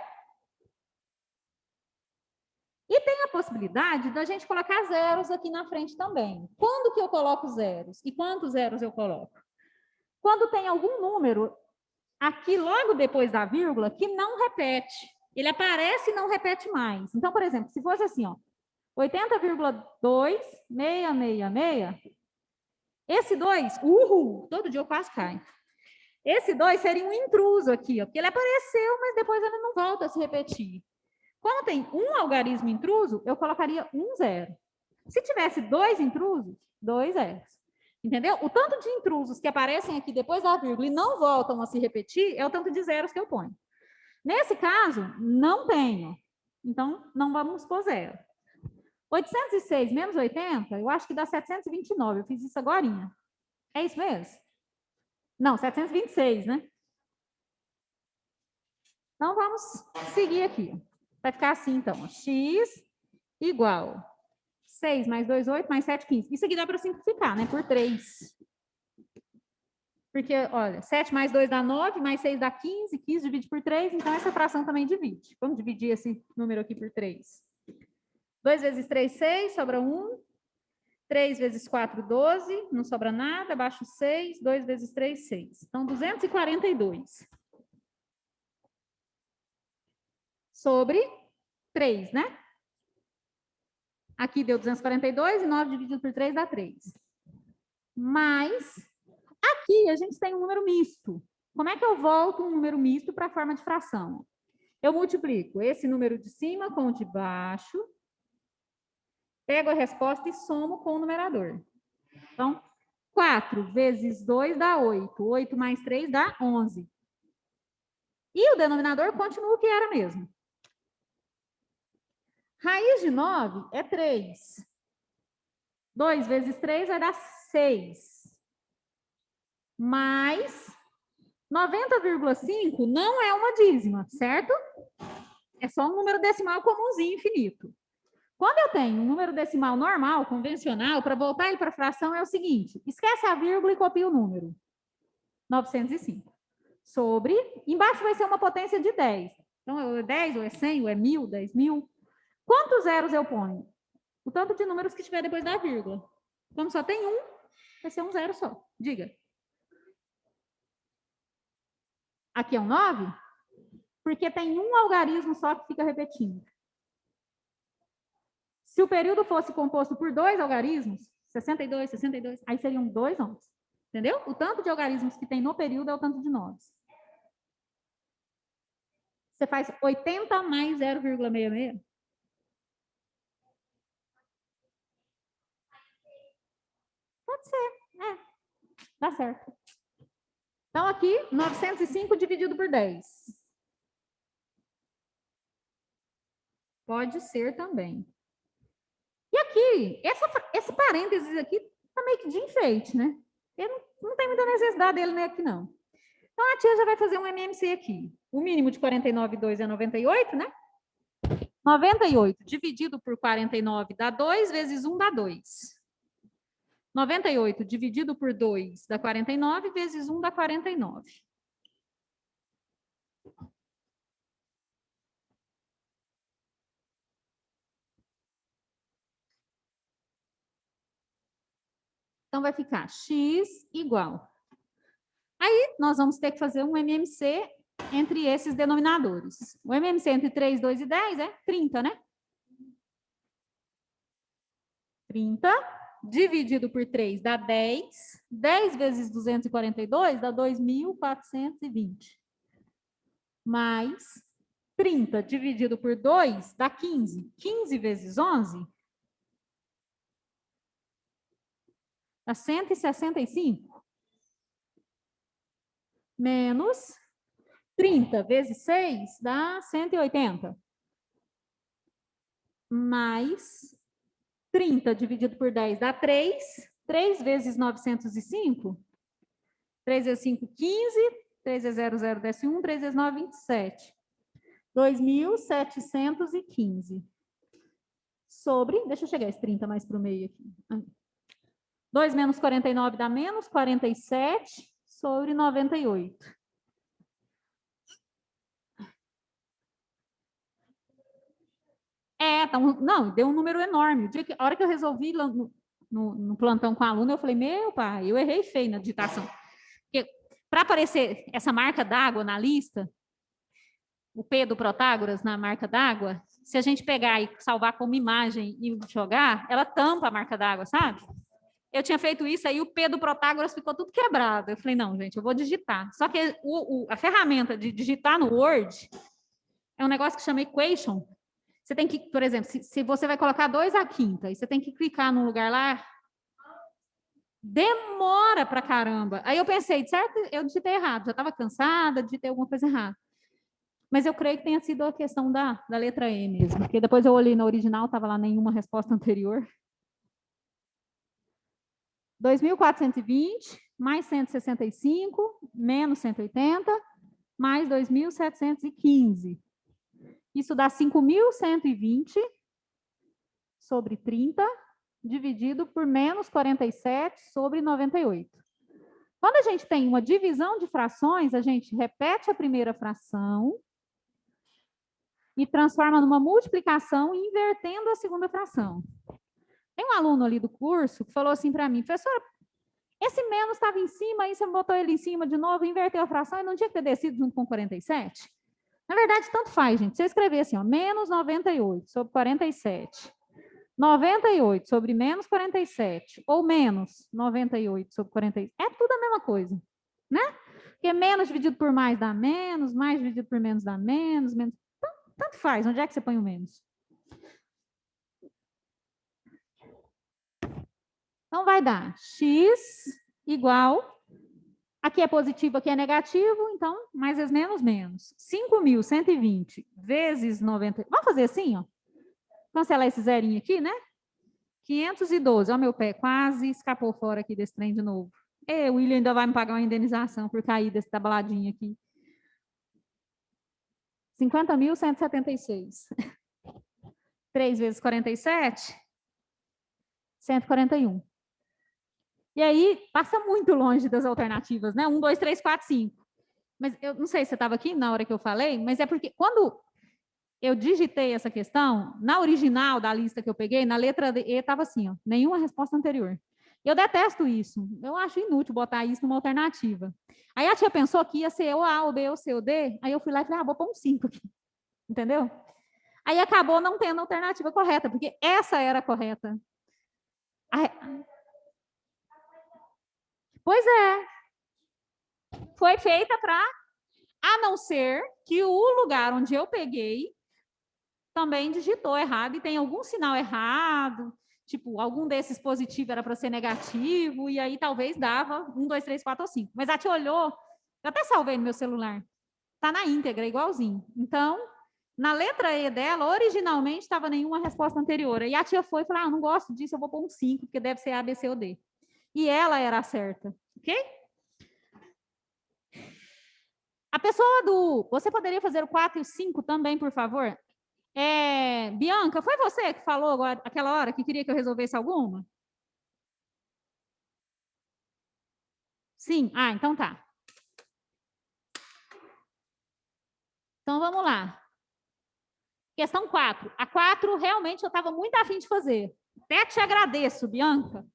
E tem a possibilidade da gente colocar zeros aqui na frente também. Quando que eu coloco zeros? E quantos zeros eu coloco? Quando tem algum número aqui logo depois da vírgula que não repete. Ele aparece e não repete mais. Então, por exemplo, se fosse assim, ó, 80,2666, esse 2, todo dia eu quase caio. Esse 2 seria um intruso aqui, ó, porque ele apareceu, mas depois ele não volta a se repetir. Quando tem um algarismo intruso, eu colocaria um zero. Se tivesse dois intrusos, 2 zeros. Entendeu? O tanto de intrusos que aparecem aqui depois da vírgula e não voltam a se repetir é o tanto de zeros que eu ponho. Nesse caso, não tenho. Então, não vamos pôr zero. 806 menos 80, eu acho que dá 729. Eu fiz isso agorinha. É isso mesmo? Não, 726, né? Então, vamos seguir aqui. Vai ficar assim, então. X igual 6 mais 2, 8, mais 7, 15. Isso aqui dá para simplificar, né? Por 3. Porque, olha, 7 mais 2 dá 9, mais 6 dá 15, 15 divide por 3, então essa fração também divide. Vamos dividir esse número aqui por 3. 2 vezes 3, 6, sobra 1. 3 vezes 4, 12, não sobra nada, abaixo 6. 2 vezes 3, 6. Então, 242. Sobre 3, né? Aqui deu 242 e 9 dividido por 3 dá 3. Mas aqui a gente tem um número misto. Como é que eu volto um número misto para a forma de fração? Eu multiplico esse número de cima com o de baixo, pego a resposta e somo com o numerador. Então, 4 vezes 2 dá 8. 8 mais 3 dá 11. E o denominador continua o que era mesmo. Raiz de 9 é 3. 2 vezes 3 vai dar 6. Mais 90,5 não é uma dízima, certo? É só um número decimal comumzinho infinito. Quando eu tenho um número decimal normal, convencional, para voltar ele para fração é o seguinte, esquece a vírgula e copia o número. 905. Sobre, embaixo vai ser uma potência de 10. Então, é 10, ou é 100, ou é 1000, 10.000. Quantos zeros eu ponho? O tanto de números que estiver depois da vírgula. Como só tem um, vai ser um zero só. Diga. Aqui é um 9? Porque tem um algarismo só que fica repetindo. Se o período fosse composto por 2 algarismos, 62, 62, aí seriam 2 9s. Entendeu? O tanto de algarismos que tem no período é o tanto de 9s. Você faz 80 mais 0,66. Pode ser, dá certo. Então, aqui, 905 dividido por 10. Pode ser também. E aqui, esse parênteses aqui tá meio que de enfeite, né? Eu não tem muita necessidade dele aqui, não. Então, a tia já vai fazer um MMC aqui. O mínimo de 49,2 é 98, né? 98 dividido por 49 dá 2, vezes 1 dá 2. 98 dividido por 2 dá 49, vezes 1 dá 49. Então, vai ficar x igual. Aí, nós vamos ter que fazer um MMC entre esses denominadores. O MMC entre 3, 2 e 10 é 30, né? 30 dividido por 3 dá 10. 10 vezes 242 dá 2.420. mais 30 dividido por 2 dá 15. 15 vezes 11 dá 165. Menos 30 vezes 6 dá 180. Mais 30 dividido por 10 dá 3. 3 vezes 905. 3 vezes 5, 15. 3 vezes 0, 0 desce 1. 3 vezes 9, 27. 2.715. Sobre, deixa eu chegar esse 30 mais para o meio aqui. 2 menos 49 dá menos 47 sobre 98. Então, não, deu um número enorme. A hora que eu resolvi no plantão com a aluna, eu falei, meu pai, eu errei feio na digitação. Para aparecer essa marca d'água na lista, o P do Protágoras na marca d'água, se a gente pegar e salvar como imagem e jogar, ela tampa a marca d'água, sabe? Eu tinha feito isso, aí o P do Protágoras ficou tudo quebrado. Eu falei, não, gente, eu vou digitar. Só que a ferramenta de digitar no Word é um negócio que chama Equation. Você tem que, por exemplo, se você vai colocar 2 à quinta, e você tem que clicar num lugar lá, demora pra caramba. Aí eu pensei, certo, eu digitei errado, já estava cansada, digitei alguma coisa errada. Mas eu creio que tenha sido a questão da letra E mesmo, porque depois eu olhei na original, estava lá nenhuma resposta anterior. 2.420, mais 165, menos 180, mais 2.715. Isso dá 5.120 sobre 30, dividido por menos 47 sobre 98. Quando a gente tem uma divisão de frações, a gente repete a primeira fração e transforma numa multiplicação, invertendo a segunda fração. Tem um aluno ali do curso que falou assim para mim, professora, esse menos estava em cima, aí você botou ele em cima de novo, inverteu a fração e não tinha que ter descido junto com 47? Na verdade, tanto faz, gente. Se eu escrever assim, ó, menos 98 sobre 47, 98 sobre menos 47, ou menos 98 sobre 47, é tudo a mesma coisa, né? Porque menos dividido por mais dá menos, mais dividido por menos dá menos, menos. Então, tanto faz, onde é que você põe o menos? Então, vai dar x igual, aqui é positivo, aqui é negativo, então, mais vezes menos, menos. 5.120 vezes 90. Vamos fazer assim, ó. Cancelar esse zerinho aqui, né? 512. Ó, meu pé, quase escapou fora aqui desse trem de novo. E o William ainda vai me pagar uma indenização por cair desse tabuladinho aqui. 50.176. 3 vezes 47, 141. E aí, passa muito longe das alternativas, né? 1, 2, 3, 4, 5. Mas eu não sei se você estava aqui na hora que eu falei, mas é porque quando eu digitei essa questão, na original da lista que eu peguei, na letra E estava assim, ó, nenhuma resposta anterior. Eu detesto isso. Eu acho inútil botar isso numa alternativa. Aí a tia pensou que ia ser ou A, ou B, ou C, ou D. Aí eu fui lá e falei, vou pôr um 5 aqui. Entendeu? Aí acabou não tendo alternativa correta, porque essa era a correta. Pois é. Foi feita para, a não ser que o lugar onde eu peguei também digitou errado e tem algum sinal errado, tipo, algum desses positivo era para ser negativo, e aí talvez dava 1, 2, 3, 4 ou 5. Mas a tia olhou, eu até salvei no meu celular, tá na íntegra, igualzinho. Então, na letra E dela, originalmente estava nenhuma resposta anterior. E a tia foi e falou, eu não gosto disso, eu vou pôr um 5, porque deve ser A, B, C ou D. E ela era a certa, ok? A pessoa do... Você poderia fazer o 4 e o 5 também, por favor? Bianca, foi você que falou agora, aquela hora que queria que eu resolvesse alguma? Sim? Ah, então tá. Então vamos lá. Questão 4. A 4 realmente eu estava muito afim de fazer. Até te agradeço, Bianca.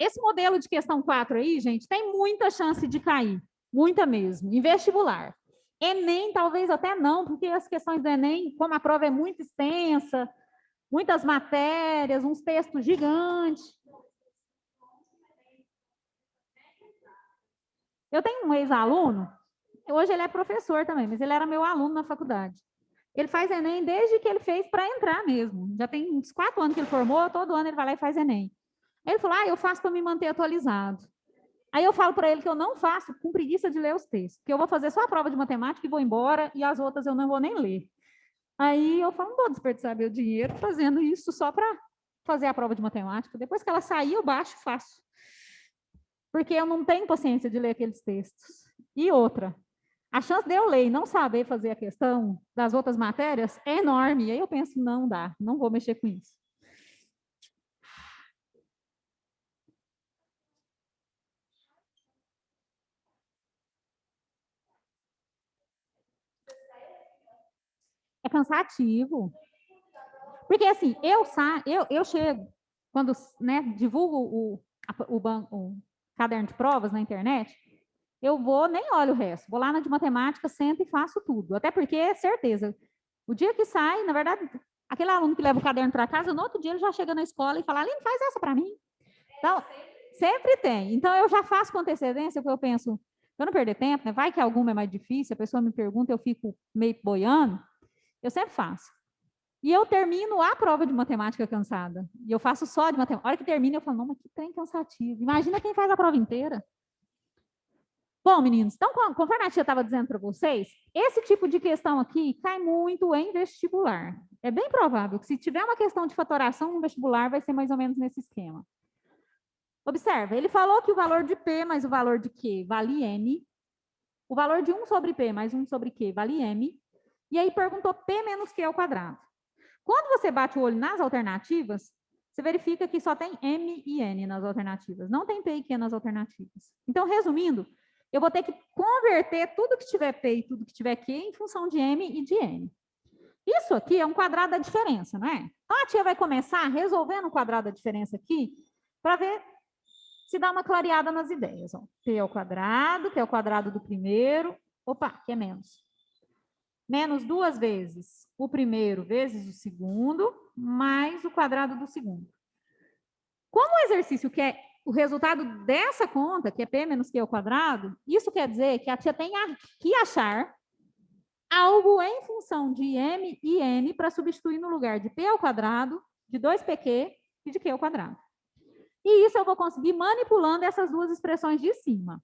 Esse modelo de questão 4 aí, gente, tem muita chance de cair. Muita mesmo. Em vestibular. Enem, talvez até não, porque as questões do Enem, como a prova é muito extensa, muitas matérias, uns textos gigantes. Eu tenho um ex-aluno, Hoje ele é professor também, mas ele era meu aluno na faculdade. Ele faz Enem desde que ele fez para entrar mesmo. Já tem uns 4 anos que ele formou, todo ano ele vai lá e faz Enem. Ele falou, eu faço para me manter atualizado. Aí eu falo para ele que eu não faço com preguiça de ler os textos, que eu vou fazer só a prova de matemática e vou embora, e as outras eu não vou nem ler. Aí eu falo, não vou desperdiçar meu dinheiro fazendo isso só para fazer a prova de matemática. Depois que ela sair, eu baixo e faço. Porque eu não tenho paciência de ler aqueles textos. E outra, a chance de eu ler e não saber fazer a questão das outras matérias é enorme. E aí eu penso, não dá, não vou mexer com isso. É cansativo. Porque assim, eu chego, quando divulgo o caderno de provas na internet, eu vou, nem olho o resto. Vou lá na de matemática, sento e faço tudo. Até porque, certeza, o dia que sai, na verdade, aquele aluno que leva o caderno para casa, no outro dia ele já chega na escola e fala, Aline, faz essa para mim. Então, sempre tem. Então, eu já faço com antecedência, porque eu penso, eu não perder tempo, né? Vai que alguma é mais difícil, a pessoa me pergunta, eu fico meio boiando, eu sempre faço. E eu termino a prova de matemática cansada. E eu faço só de matemática. A hora que termina, eu falo, não, mas que trem cansativo. Imagina quem faz a prova inteira. Bom, meninos, então, conforme a tia estava dizendo para vocês, esse tipo de questão aqui cai muito em vestibular. É bem provável que se tiver uma questão de fatoração no vestibular, vai ser mais ou menos nesse esquema. Observa, ele falou que o valor de P mais o valor de Q vale N. O valor de 1 sobre P mais 1 sobre Q vale M. E aí perguntou P menos Q ao quadrado. Quando você bate o olho nas alternativas, você verifica que só tem M e N nas alternativas. Não tem P e Q nas alternativas. Então, resumindo, eu vou ter que converter tudo que tiver P e tudo que tiver Q em função de M e de N. Isso aqui é um quadrado da diferença, não é? Então, a tia vai começar resolvendo o quadrado da diferença aqui para ver se dá uma clareada nas ideias. Ó. P ao quadrado, que é o quadrado do primeiro. Opa, que é menos. Menos 2 vezes o primeiro vezes o segundo, mais o quadrado do segundo. Como o exercício quer o resultado dessa conta, que é P menos Q ao quadrado, isso quer dizer que a tia tem que achar algo em função de M e N para substituir no lugar de P ao quadrado, de 2PQ e de Q ao quadrado. E isso eu vou conseguir manipulando essas duas expressões de cima.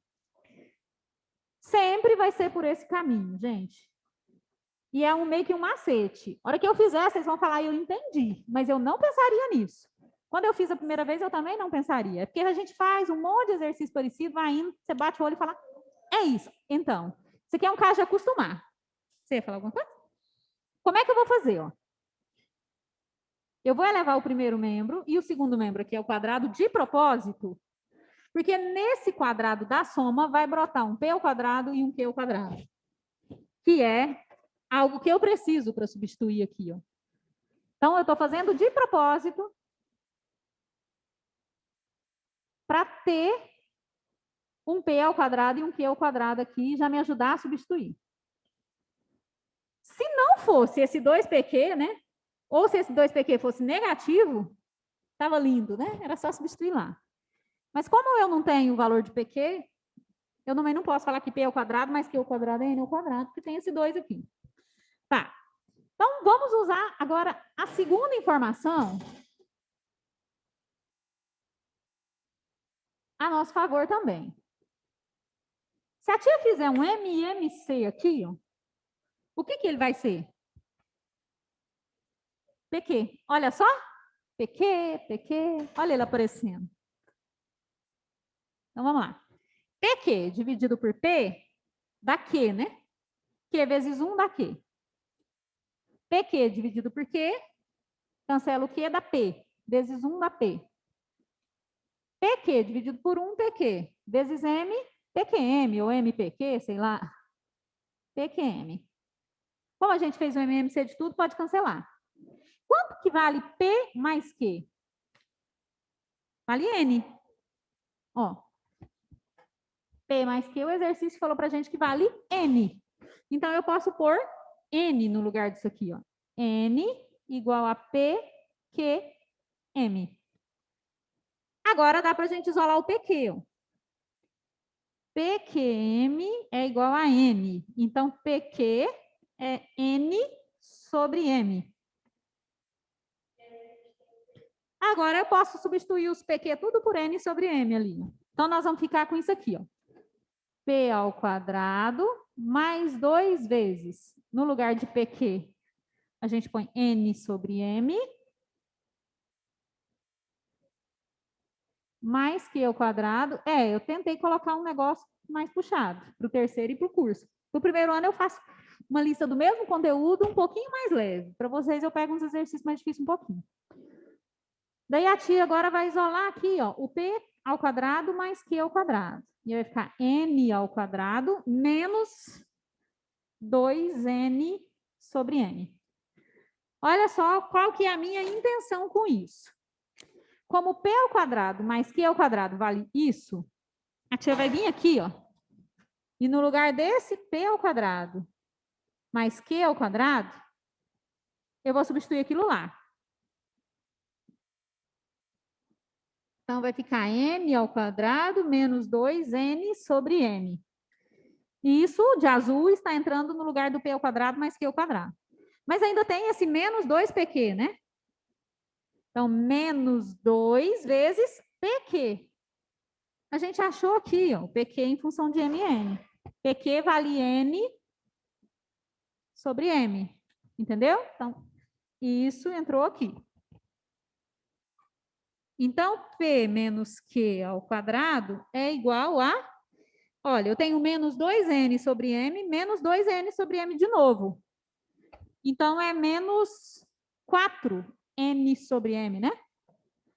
Sempre vai ser por esse caminho, gente. E é meio que um macete. A hora que eu fizer, vocês vão falar, eu entendi, mas eu não pensaria nisso. Quando eu fiz a primeira vez, eu também não pensaria. É porque a gente faz um monte de exercício parecido, vai indo, você bate o olho e fala, é isso. Então, isso aqui é um caso de acostumar. Você ia falar alguma coisa? Como é que eu vou fazer? Ó? Eu vou elevar o primeiro membro e o segundo membro aqui ao quadrado de propósito, porque nesse quadrado da soma vai brotar um P ao quadrado e um Q ao quadrado, que é algo que eu preciso para substituir aqui. Ó. Então, eu estou fazendo de propósito para ter um P ao quadrado e um Q ao quadrado aqui, já me ajudar a substituir. Se não fosse esse 2PQ, né? Ou se esse 2PQ fosse negativo, estava lindo, né? Era só substituir lá. Mas como eu não tenho o valor de PQ, eu também não posso falar que P ao quadrado mais Q ao quadrado é N ao quadrado, porque tem esse 2 aqui. Tá. Então, vamos usar agora a segunda informação a nosso favor também. Se a tia fizer um MMC aqui, ó, o que ele vai ser? PQ. Olha só. PQ, PQ. Olha ele aparecendo. Então, vamos lá. PQ dividido por P dá Q, né? Q vezes 1 dá Q. PQ dividido por Q, cancela o Q, dá P. Vezes 1 dá P. PQ dividido por 1, PQ. Vezes M, PQM, ou MPQ, sei lá. PQM. Como a gente fez o MMC de tudo, pode cancelar. Quanto que vale P mais Q? Vale N. Ó. P mais Q, o exercício falou pra gente que vale N. Então, eu posso pôr N no lugar disso aqui, ó. N igual a P, Q, M. Agora dá para a gente isolar o PQ. Ó. PQM é igual a M. Então, PQ é N sobre M. Agora, eu posso substituir os PQ tudo por N sobre M ali. Então, nós vamos ficar com isso aqui, ó. P ao quadrado mais 2 vezes. No lugar de PQ, a gente põe N sobre M. Mais Q ao quadrado. Eu tentei colocar um negócio mais puxado para o terceiro e para o curso. No primeiro ano, eu faço uma lista do mesmo conteúdo um pouquinho mais leve. Para vocês, eu pego uns exercícios mais difíceis um pouquinho. Daí, a tia agora vai isolar aqui, ó, o P ao quadrado mais Q ao quadrado. E vai ficar N ao quadrado menos 2N sobre M. Olha só qual que é a minha intenção com isso. Como P ao quadrado mais Q ao quadrado vale isso, a tia vai vir aqui, ó. E no lugar desse P ao quadrado mais Q ao quadrado, eu vou substituir aquilo lá. Então, vai ficar N ao quadrado menos 2N sobre M. E isso, de azul, está entrando no lugar do P ao quadrado mais Q ao quadrado. Mas ainda tem esse menos 2PQ, né? Então, menos 2 vezes PQ. A gente achou aqui, ó, o PQ em função de MN. PQ vale N sobre M. Entendeu? Então, isso entrou aqui. Então, P menos Q ao quadrado é igual a... Olha, eu tenho menos 2N sobre M, menos 2N sobre M de novo. Então, é menos 4N sobre M, né?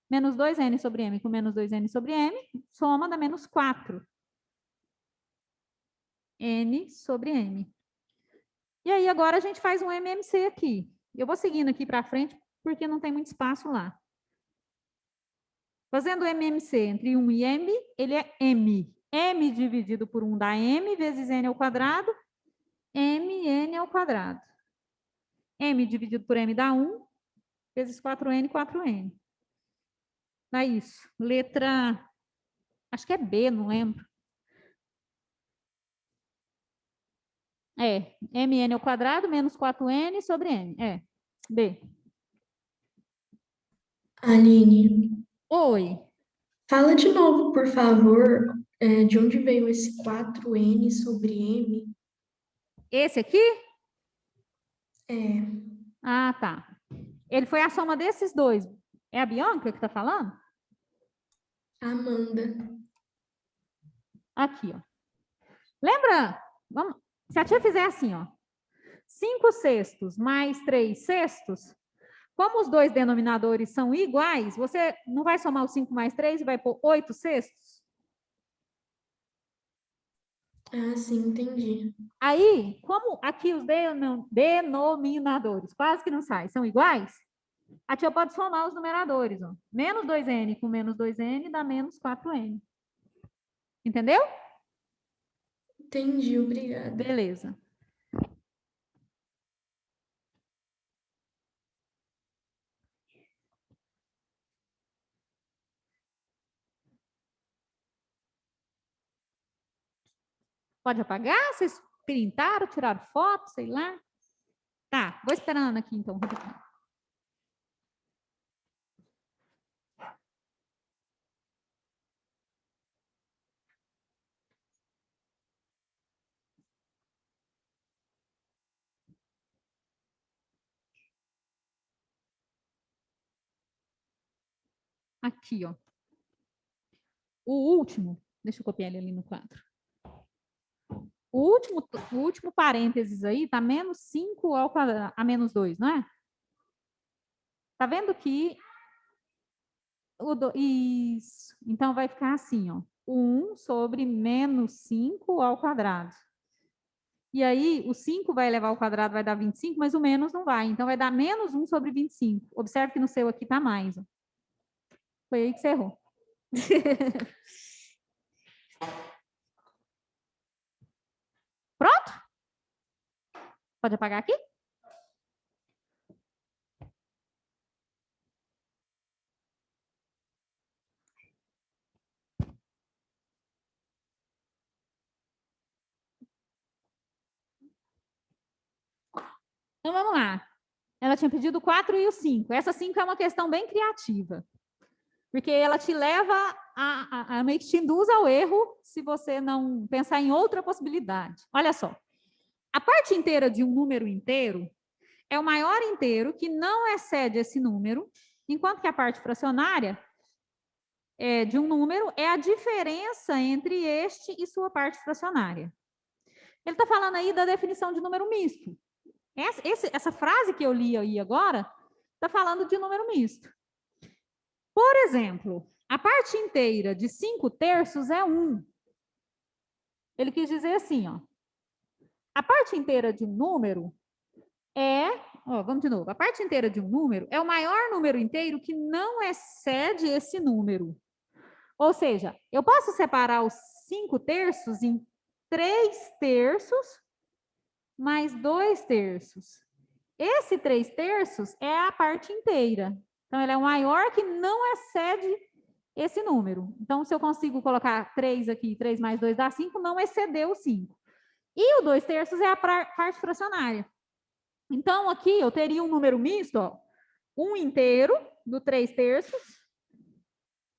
Menos 2N sobre M com menos 2N sobre M, soma dá menos 4. N sobre M. E aí, agora a gente faz um MMC aqui. Eu vou seguindo aqui para frente, porque não tem muito espaço lá. Fazendo o MMC entre 1 e M, ele é M. M dividido por 1 dá M, vezes N ao quadrado, MN ao quadrado. M dividido por M dá 1, vezes 4N, 4N. Dá isso. Letra, acho que é B, não lembro. MN ao quadrado menos 4N sobre M. B. Aline, Oi. fala de novo, por favor, de onde veio esse 4N sobre M? Esse aqui? É, Ah, tá. Ele foi a soma desses dois. É a Bianca que está falando? Amanda. Aqui, ó. Lembra? Vamos, se a tia fizer assim, ó. 5 sextos mais 3 sextos, como os dois denominadores são iguais, você não vai somar o 5 mais 3 e vai pôr 8 sextos? Ah, sim, entendi. Aí, como aqui os denominadores quase que não saem, são iguais, a tia pode somar os numeradores. Ó. Menos 2N com menos 2N dá menos 4N. Entendeu? Entendi, obrigada. Beleza. Pode apagar? Vocês printaram, tiraram foto, sei lá? Tá, vou esperando aqui então. Aqui, ó. O último, deixa eu copiar ele ali no quadro. O último parênteses aí tá menos 5 ao quadrado, a menos 2, não é? Tá vendo que isso. Então vai ficar assim, ó. 1 sobre menos 5 ao quadrado. E aí, o 5 vai elevar ao quadrado, vai dar 25, mas o menos não vai. Então, vai dar menos 1 sobre 25. Observe que no seu aqui tá mais. Ó. Foi aí que você errou. Pronto? Pode apagar aqui? Então, vamos lá. Ela tinha pedido 4 e o 5. Essa 5 é uma questão bem criativa. Porque ela te leva a meio que te induz ao erro se você não pensar em outra possibilidade. Olha só. A parte inteira de um número inteiro é o maior inteiro que não excede esse número, enquanto que a parte fracionária de um número é a diferença entre este e sua parte fracionária. Ele está falando aí da definição de número misto. Essa frase que eu li aí agora está falando de número misto. Por exemplo, a parte inteira de 5/3 é 1. Ele quis dizer assim, ó. A parte inteira de um número vamos de novo. A parte inteira de um número é o maior número inteiro que não excede esse número. Ou seja, eu posso separar os 5/3 em 3/3 mais 2/3. Esse 3/3 é a parte inteira. Então, ele é o maior que não excede esse número. Então, se eu consigo colocar 3 aqui, 3 mais 2 dá 5, não excedeu o 5. E o 2/3 é a parte fracionária. Então, aqui eu teria um número misto, ó, 1 inteiro do 3/3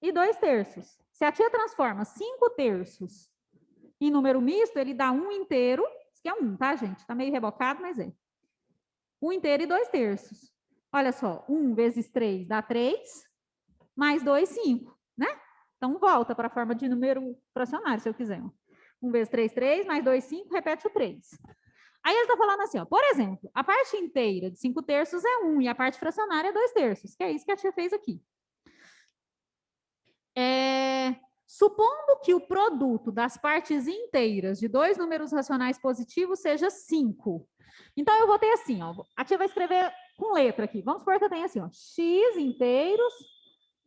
e 2/3. Se a tia transforma 5/3 em número misto, ele dá 1 inteiro, isso que é 1, tá, gente? Tá meio rebocado, mas é. 1 inteiro e 2/3. Olha só, 1 vezes 3 dá 3, mais 2, 5, né? Então, volta para a forma de número fracionário, se eu quiser. 1 vezes 3, 3, mais 2, 5, repete o 3. Aí ele está falando assim, ó, por exemplo, a parte inteira de 5/3 é 1 e a parte fracionária é 2/3, que é isso que a tia fez aqui. Supondo que o produto das partes inteiras de dois números racionais positivos seja 5. Então, eu vou ter assim, ó, a tia vai escrever com letra aqui. Vamos supor que eu tenha assim, ó, x inteiros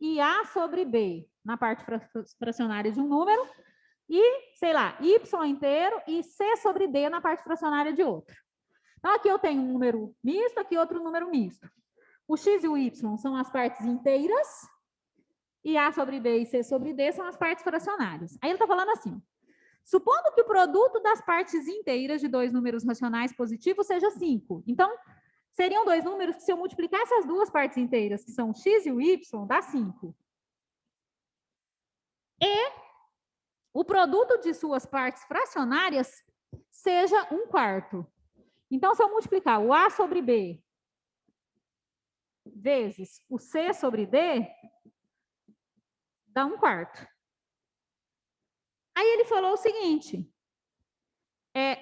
e a sobre b na parte fracionária de um número e, sei lá, y inteiro e c sobre d na parte fracionária de outro. Então, aqui eu tenho um número misto, aqui outro número misto. O x e o y são as partes inteiras e a sobre b e c sobre d são as partes fracionárias. Aí ele está falando assim, supondo que o produto das partes inteiras de dois números racionais positivos seja 5. Então, seriam dois números que, se eu multiplicasse as duas partes inteiras, que são o x e o y, dá 5. E o produto de suas partes fracionárias seja 1/4. Então, se eu multiplicar o a sobre b vezes o c sobre d, dá 1/4. Aí ele falou o seguinte,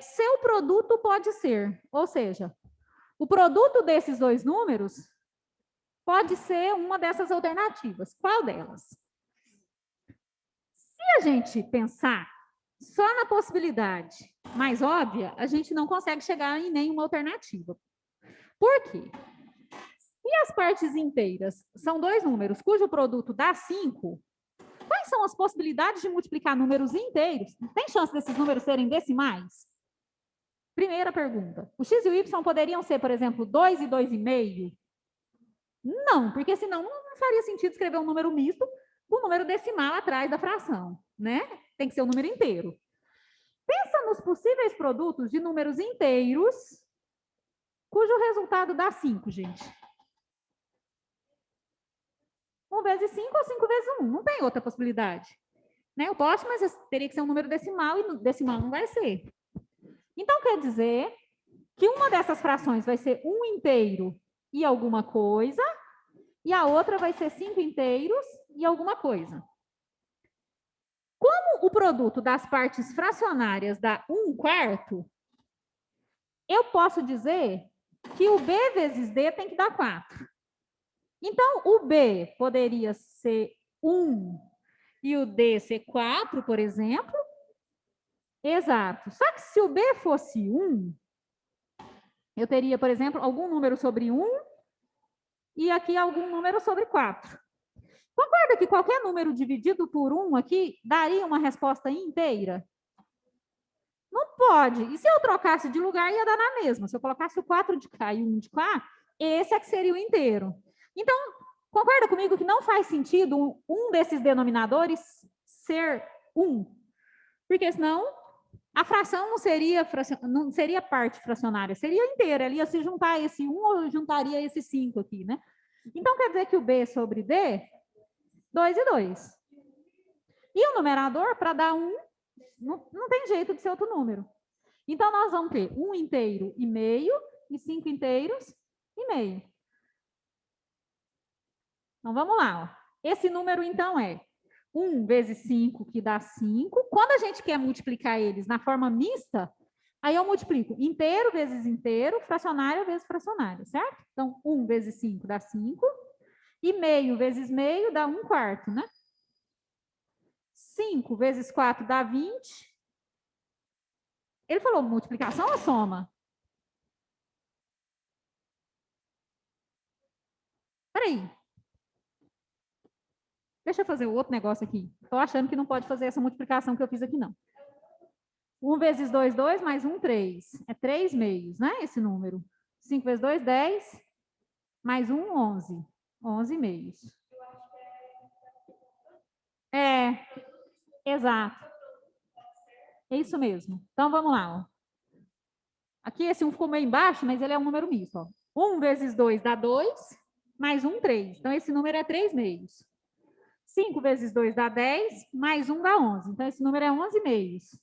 seu produto pode ser, ou seja, o produto desses dois números pode ser uma dessas alternativas. Qual delas? Se a gente pensar só na possibilidade mais óbvia, a gente não consegue chegar em nenhuma alternativa. Por quê? Se as partes inteiras são dois números cujo produto dá 5, quais são as possibilidades de multiplicar números inteiros? Tem chance desses números serem decimais? Primeira pergunta. O x e o y poderiam ser, por exemplo, 2 e 2,5? Não, porque senão não faria sentido escrever um número misto com um número decimal atrás da fração, né? Tem que ser um número inteiro. Pensa nos possíveis produtos de números inteiros cujo resultado dá 5, gente. 1 vezes 5 ou 5 vezes 1. Não tem outra possibilidade. Né? Eu posso, mas teria que ser um número decimal e decimal não vai ser. Então, quer dizer que uma dessas frações vai ser 1 inteiro e alguma coisa, e a outra vai ser 5 inteiros e alguma coisa. Como o produto das partes fracionárias dá 1/4, eu posso dizer que o b vezes d tem que dar 4. Então, o b poderia ser 1 e o d ser 4, por exemplo. Exato. Só que se o b fosse 1, eu teria, por exemplo, algum número sobre 1 e aqui algum número sobre 4. Concorda que qualquer número dividido por 1 aqui daria uma resposta inteira? Não pode. E se eu trocasse de lugar, ia dar na mesma. Se eu colocasse o 4 de cá e o 1 de cá, esse é que seria o inteiro. Então, concorda comigo que não faz sentido um desses denominadores ser 1? Porque senão A fração não seria parte fracionária, seria inteira. Ele ia se juntar esse 1 ou juntaria esse 5 aqui, né? Então, quer dizer que o B sobre D, 2 e 2. E o numerador, para dar 1, não tem jeito de ser outro número. Então, nós vamos ter 1 inteiro e meio e 5 inteiros e meio. Então, vamos lá. Ó. Esse número, então, é 1 vezes 5, que dá 5. Quando a gente quer multiplicar eles na forma mista, aí eu multiplico inteiro vezes inteiro, fracionário vezes fracionário, certo? Então, 1 vezes 5 dá 5. E meio vezes meio dá 1/4, né? 5 vezes 4 dá 20. Ele falou multiplicação ou soma? Peraí. Deixa eu fazer outro negócio aqui. Estou achando que não pode fazer essa multiplicação que eu fiz aqui, não. 1 vezes 2, 2, mais 1, 3. É 3 meios, né? Esse número. 5 vezes 2, 10. Mais 1, 11. 11 meios. É, exato. É isso mesmo. Então, vamos lá. Ó. Aqui esse 1 ficou meio embaixo, mas ele é um número misto. Ó. 1 vezes 2 dá 2, mais 1, 3. Então, esse número é 3 meios. 5 vezes 2 dá 10, mais 1 dá 11. Então, esse número é 11 meios.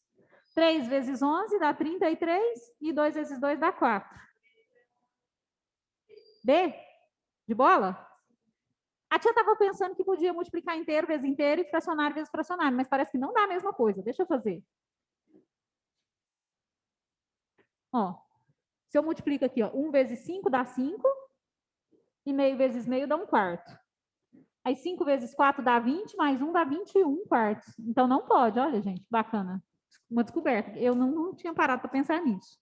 3 vezes 11 dá 33, e 2 vezes 2 dá 4. B? De bola? A tia estava pensando que podia multiplicar inteiro vezes inteiro e fracionário vezes fracionário, mas parece que não dá a mesma coisa. Deixa eu fazer. Ó, se eu multiplico aqui, ó, 1 vezes 5 dá 5, e meio vezes meio dá 1/4. Aí 5 vezes 4 dá 20, mais 1 dá 21/4. Então, não pode, olha, gente, bacana. Uma descoberta. Eu não tinha parado para pensar nisso.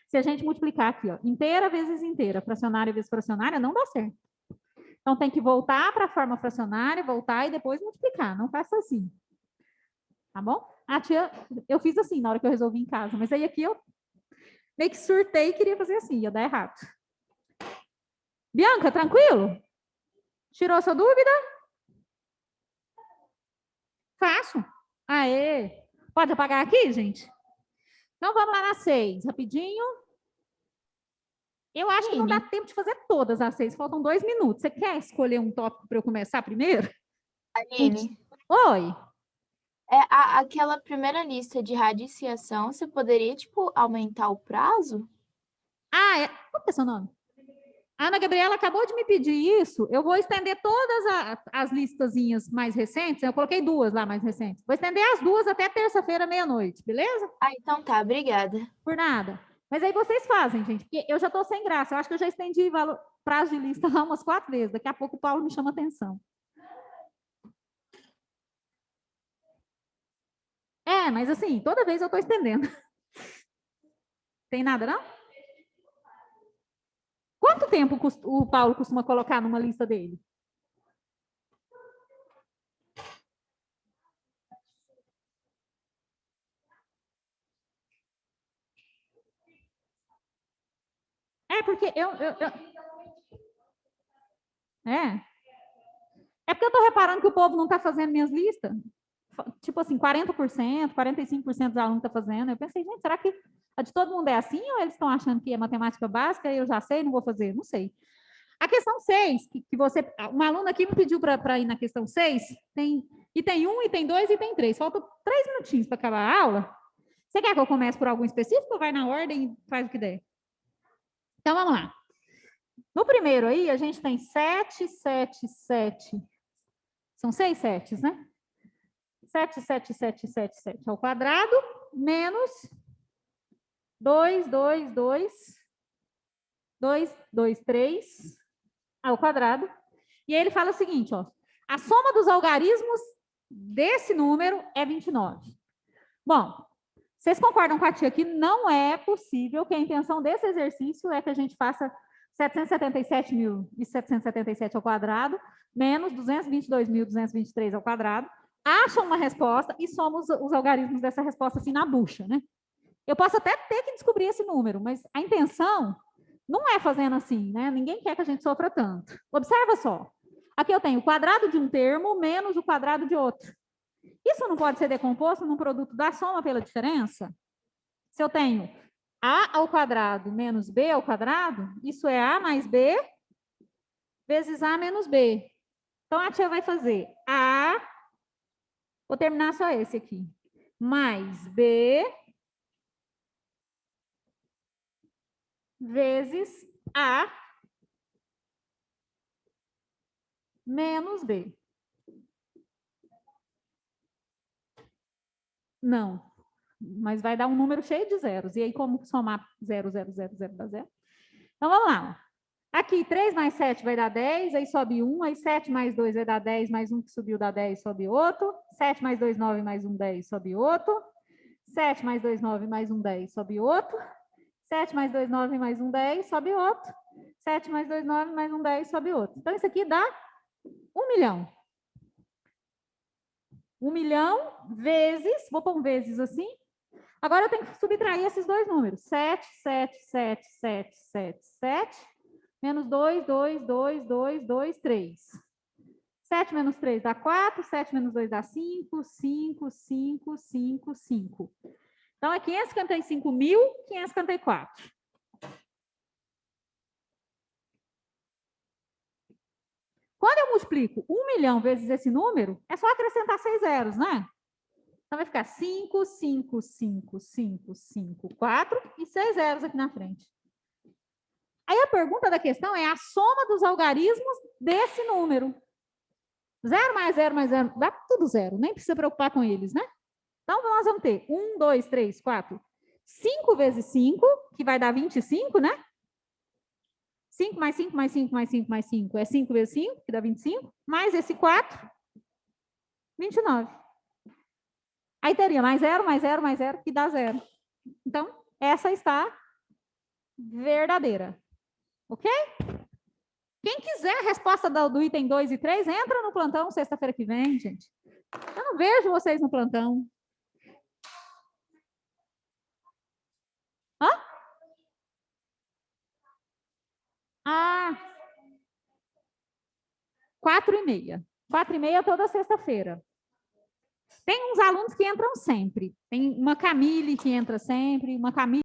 Se a gente multiplicar aqui, ó, inteira vezes inteira, fracionária vezes fracionária, não dá certo. Então, tem que voltar para a forma fracionária, voltar e depois multiplicar. Não faça assim. Tá bom? A tia, eu fiz assim na hora que eu resolvi em casa, mas aí aqui eu meio que surtei e queria fazer assim, ia dar errado. Bianca, tranquilo? Tirou sua dúvida? Faço. Aê. Pode apagar aqui, gente? Então, vamos lá na 6, rapidinho. Eu acho que não dá tempo de fazer todas as 6, faltam 2 minutos. Você quer escolher um tópico para eu começar primeiro? Aline, Oi. aquela primeira lista de radiciação, você poderia, tipo, aumentar o prazo? Ah, qual que é seu nome? A Ana Gabriela acabou de me pedir isso. Eu vou estender todas as listazinhas mais recentes. Eu coloquei 2 lá mais recentes. Vou estender as 2 até terça-feira, meia-noite, beleza? Ah, então tá, obrigada. Por nada. Mas aí vocês fazem, gente, porque eu já estou sem graça. Eu acho que eu já estendi prazo de lista lá umas 4 vezes. Daqui a pouco o Paulo me chama atenção. É, mas assim, toda vez eu estou estendendo. Tem nada, não? Quanto tempo o Paulo costuma colocar numa lista dele? É porque É porque eu estou reparando que o povo não está fazendo minhas listas. Tipo assim, 40%, 45% dos alunos estão fazendo. Eu pensei, gente, será que a de todo mundo é assim? Ou eles estão achando que é matemática básica e eu já sei, não vou fazer? Não sei. A questão 6, que você... Uma aluna aqui me pediu para ir na questão 6, tem 1, e tem 2, e tem 3. Faltam 3 minutinhos para acabar a aula. Você quer que eu comece por algum específico ou vai na ordem e faz o que der? Então, vamos lá. No primeiro aí, a gente tem 7, 7, 7. São 6 setes, né? 7, 7, 7, 7, 7 ao quadrado, menos 2, 2, 2, 2, 2, 3 ao quadrado. E aí ele fala o seguinte, ó, a soma dos algarismos desse número é 29. Bom, vocês concordam com a tia que não é possível, que a intenção desse exercício é que a gente faça 777.777 ao quadrado, menos 222.223 ao quadrado, acha uma resposta e soma os algarismos dessa resposta assim na bucha, né? Eu posso até ter que descobrir esse número, mas a intenção não é fazendo assim, né? Ninguém quer que a gente sofra tanto. Observa só. Aqui eu tenho o quadrado de um termo menos o quadrado de outro. Isso não pode ser decomposto num produto da soma pela diferença? Se eu tenho A ao quadrado menos B ao quadrado, isso é A mais B vezes A menos B. Então, a tia vai fazer A, vou terminar só esse aqui, mais B vezes A menos B. Não, mas vai dar um número cheio de zeros. E aí, como somar 0, 0, 0, 0 dá 0? Então, vamos lá. Aqui, 3 mais 7 vai dar 10, aí sobe 1, aí 7 mais 2 vai dar 10, mais 1 que subiu dá 10, sobe outro. 7 mais 2, 9, mais 1, 10, sobe outro. 7 mais 2, 9, mais 1, 10, sobe outro. 7 mais 2, 9, mais 1, 10, sobe outro. 7 mais 2, 9, mais 1, 10, sobe outro. Então, isso aqui dá 1 milhão. 1 milhão vezes, vou pôr um vezes assim. Agora eu tenho que subtrair esses dois números. 7, 7, 7, 7, 7, 7. Menos 2, 2, 2, 2, 2, 3. 7 menos 3 dá 4, 7 menos 2 dá 5, 5, 5, 5, 5. Então, é 555.554. Quando eu multiplico 1 milhão vezes esse número, é só acrescentar 6 zeros, né? Então, vai ficar 5, 5, 5, 5, 5, 4 e 6 zeros aqui na frente. Aí a pergunta da questão é a soma dos algarismos desse número. 0 mais 0 mais 0, dá tudo zero, nem precisa preocupar com eles, né? Então, nós vamos ter 1, 2, 3, 4, 5 vezes 5, que vai dar 25, né? 5 mais 5 mais 5 mais 5 mais 5 é 5 vezes 5, que dá 25, mais esse 4, 29. Aí teria mais 0, mais 0, mais 0, que dá 0. Então, essa está verdadeira. Ok? Quem quiser a resposta do item 2 e 3, entra no plantão sexta-feira que vem, gente. Eu não vejo vocês no plantão. Hã? Ah, 4h30. 4h30 toda sexta-feira. Tem uns alunos que entram sempre. Tem uma Camille que entra sempre, uma Camille